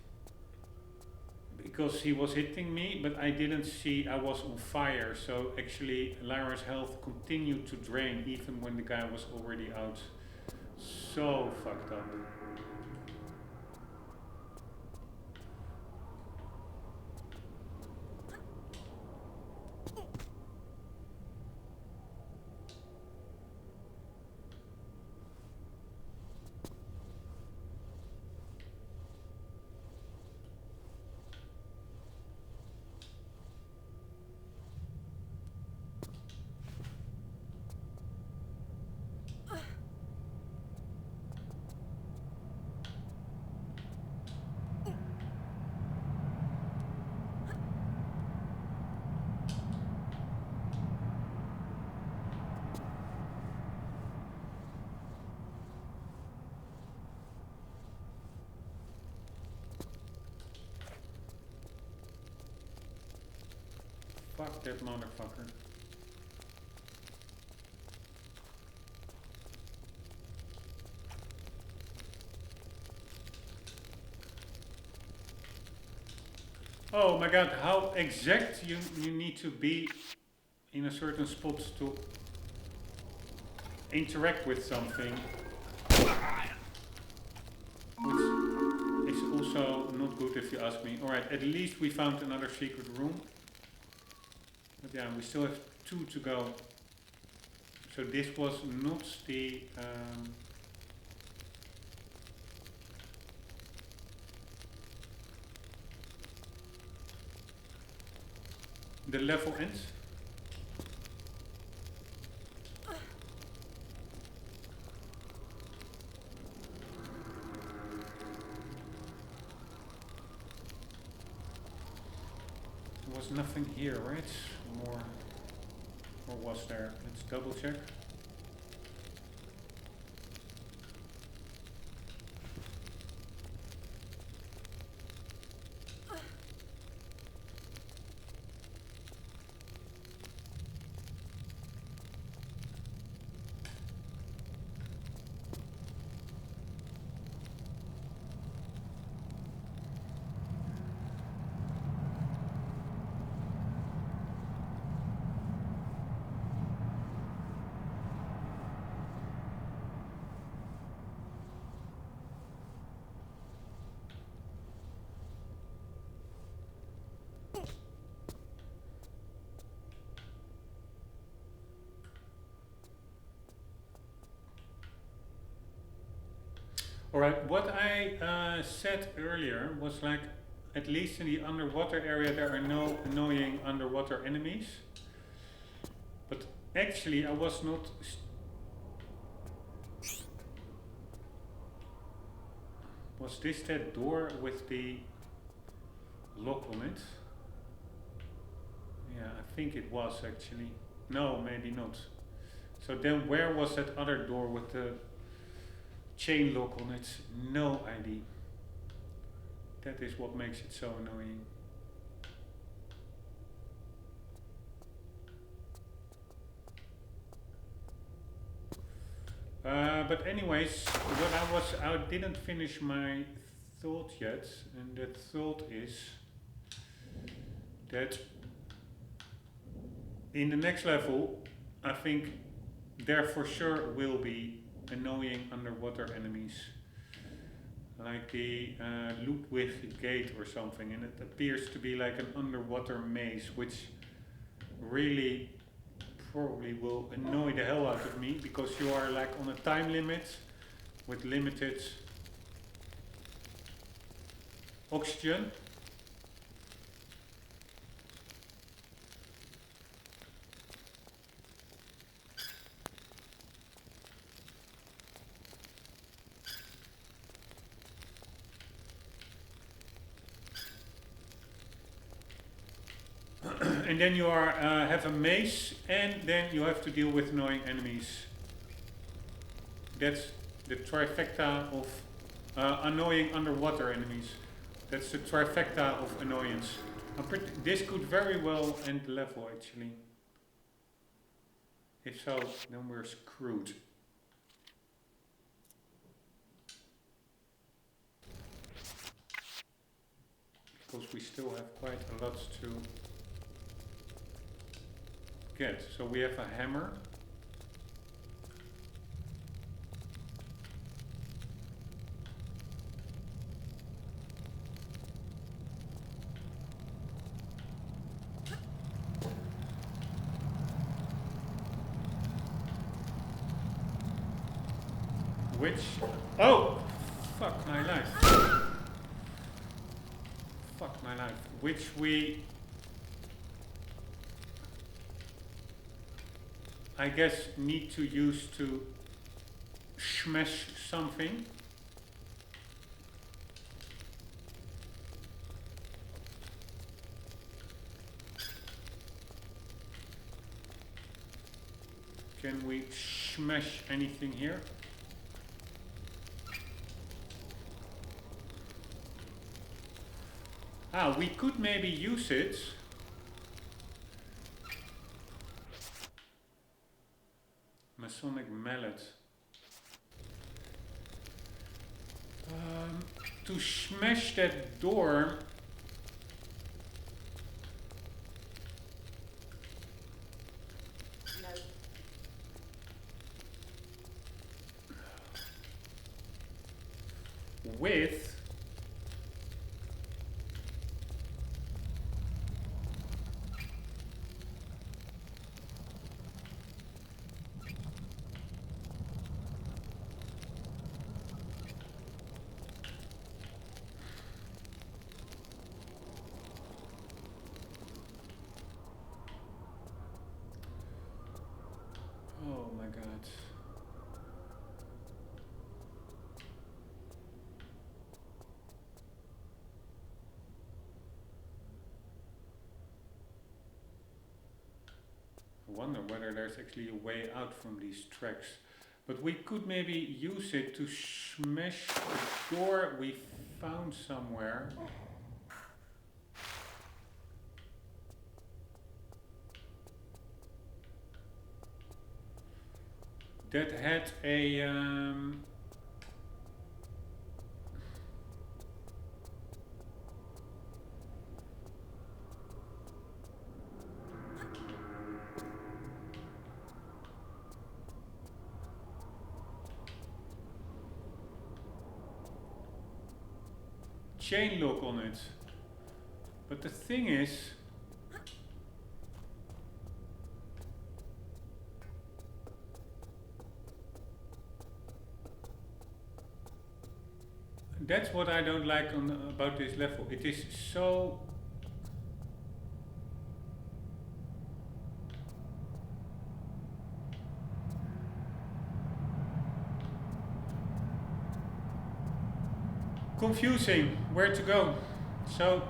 because he was hitting me, but I didn't see I was on fire. So actually Lyra's health continued to drain even when the guy was already out. So fucked up. Fuck that motherfucker. Oh my god, how exact you need to be in a certain spot to interact with something. Which is also not good if you ask me. Alright, at least we found another secret room. But yeah, we still have 2 to go. So this was not the level ends. There was nothing here, right? More, or was there? Let's double check. Alright, what I said earlier was like, at least in the underwater area there are no annoying underwater enemies. But actually I was not... Was this that door with the lock on it? Yeah, I think it was actually. No, maybe not. So then where was that other door with the chain lock on it? No idea. That is what makes it so annoying. But anyways, I didn't finish my thought yet, and that thought is that in the next level I think there for sure will be annoying underwater enemies. Like the Aldwych gate or something, and it appears to be like an underwater maze, which really probably will annoy the hell out of me, because you are like on a time limit with limited oxygen. And then you are have a maze, and then you have to deal with annoying enemies. That's the trifecta of annoying underwater enemies. That's the trifecta of annoyance. This could very well end the level, actually. If so, then we're screwed. Because we still have quite a lot to get. So we have a hammer. Which, oh, fuck my life. Fuck my life. Which we, I guess, need to use to smash something. Can we smash anything here? Ah, we could maybe use it. Masonic mallet. To smash that door. No. With oh my god. I wonder whether there's actually a way out from these tracks. But we could maybe use it to smash the door we found somewhere. That had a chain lock on it. But the thing is, that's what I don't like about this level. It is so confusing where to go. So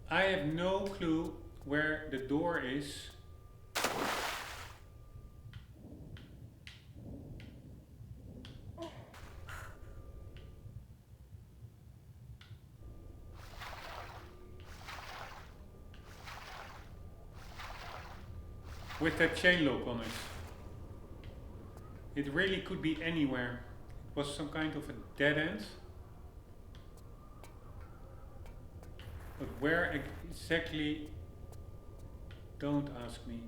I have no clue where the door is. With that chain lock on it. It really could be anywhere. was some kind of a dead end. But where exactly, don't ask me.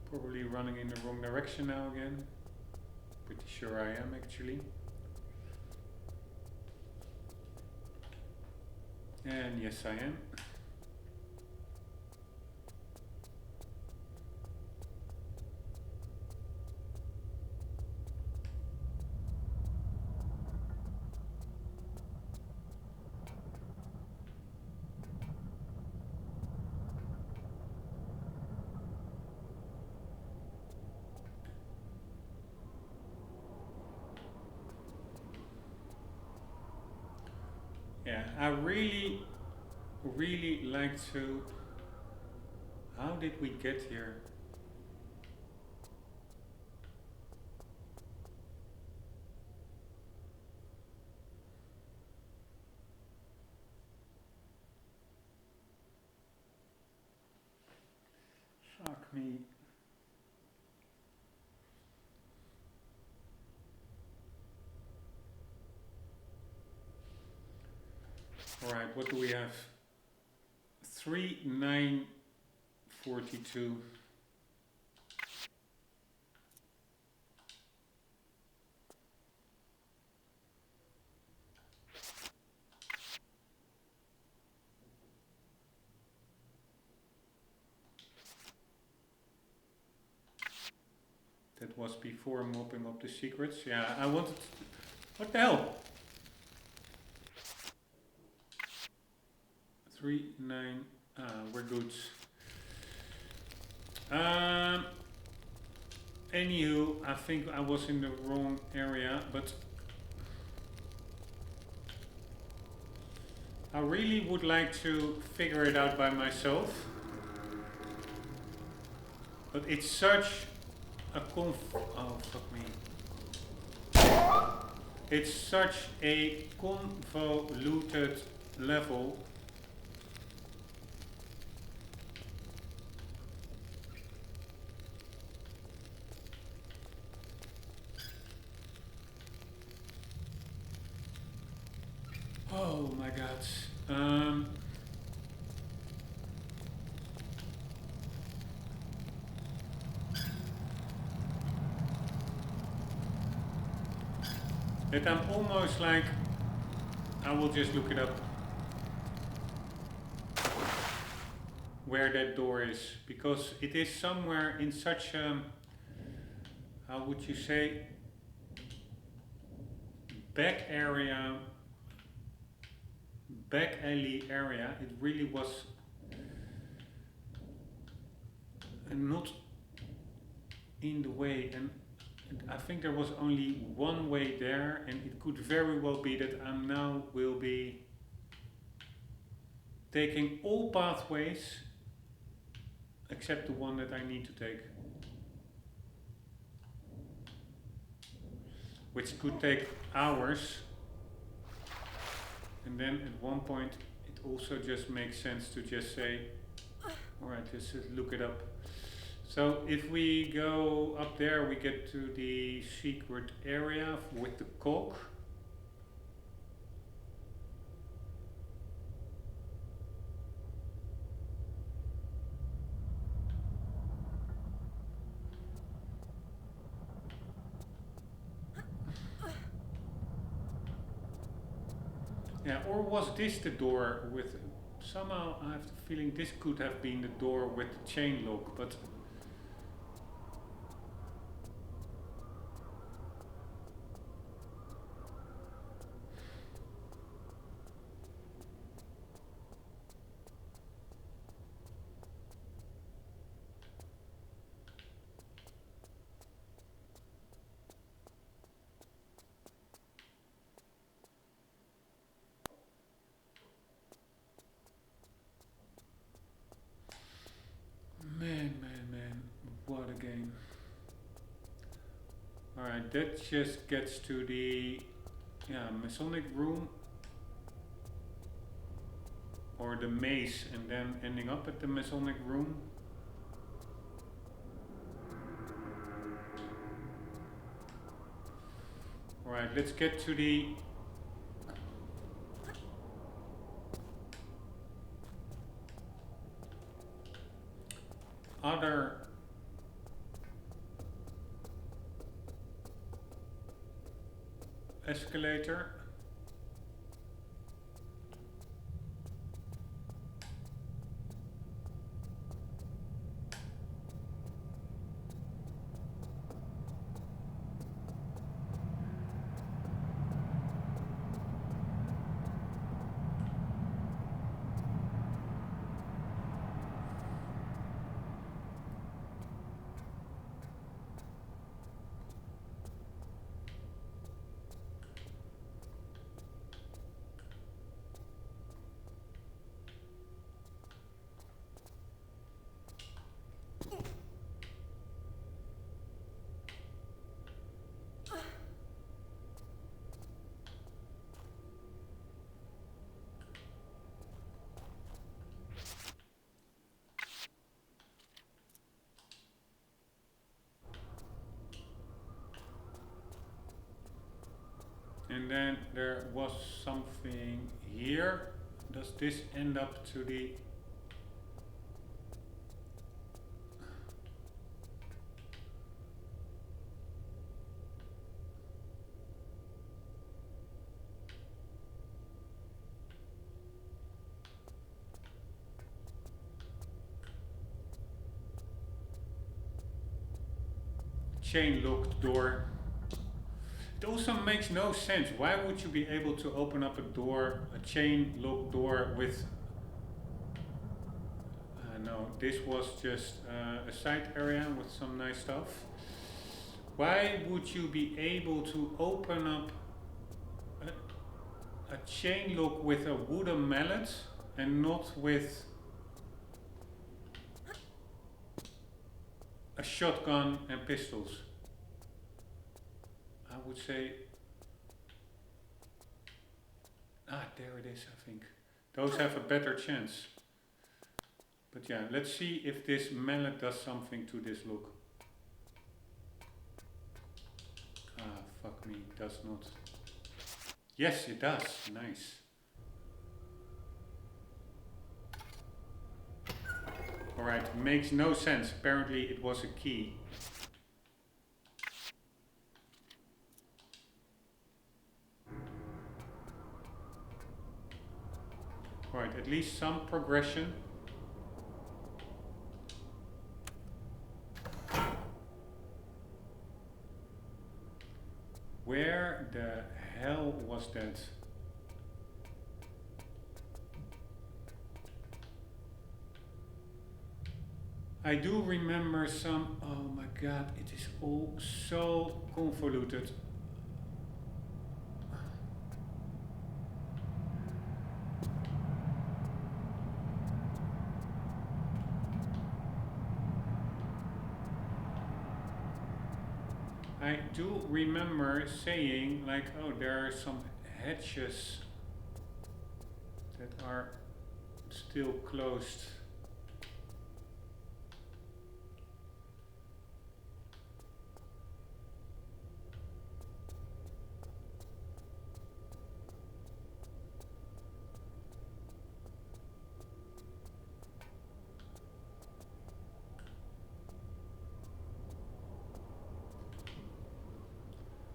Probably running in the wrong direction now again. Pretty sure I am actually. And yes, I am. Yeah, I really like to. How did we get here? Fuck me. Alright, what do we have? 3942. That was before mopping up the secrets. Yeah, I wanted to, what the hell? 39, we're good. Anywho, I think I was in the wrong area, but I really would like to figure it out by myself. But it's such a oh fuck me. It's such a convoluted level. Oh my god. That I'm almost like, I will just look it up. Where that door is, because it is somewhere in such a, how would you say, back area, back alley area. It really was not in the way, and I think there was only one way there, and it could very well be that I now will be taking all pathways except the one that I need to take, which could take hours. And then at one point it also just makes sense to just say, alright, let's just look it up. So if we go up there, we get to the secret area with the cock. Yeah, or was this the door with, somehow I have the feeling this could have been the door with the chain lock, but man, what a game. Alright, that just gets to the Masonic room, or the maze, and then ending up at the Masonic room. Alright, let's get to the other escalator. And then there was something here. Does this end up to the... chain locked door? It also makes no sense. Why would you be able to open up a door, a chain locked door with... no, this was just a side area with some nice stuff. Why would you be able to open up a chain lock with a wooden mallet and not with a shotgun and pistols? I would say, there it is, I think. Those have a better chance. But yeah, let's see if this mallet does something to this look. Fuck me, it does not. Yes, it does. Nice. Alright, makes no sense. Apparently it was a key. Alright, at least some progression. Where the hell was that? I do remember some... Oh my god, it is all so convoluted. I do remember saying, like, oh, there are some hatches that are still closed.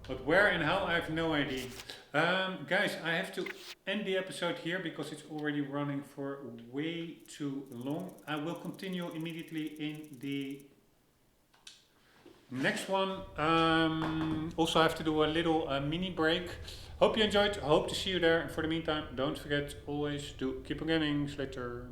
But where and how, I have no idea. Guys, I have to end the episode here because it's already running for way too long. I will continue immediately in the next one. Also, I have to do a little mini break. Hope you enjoyed. Hope to see you there. And for the meantime, don't forget always to keep on gaming. Later.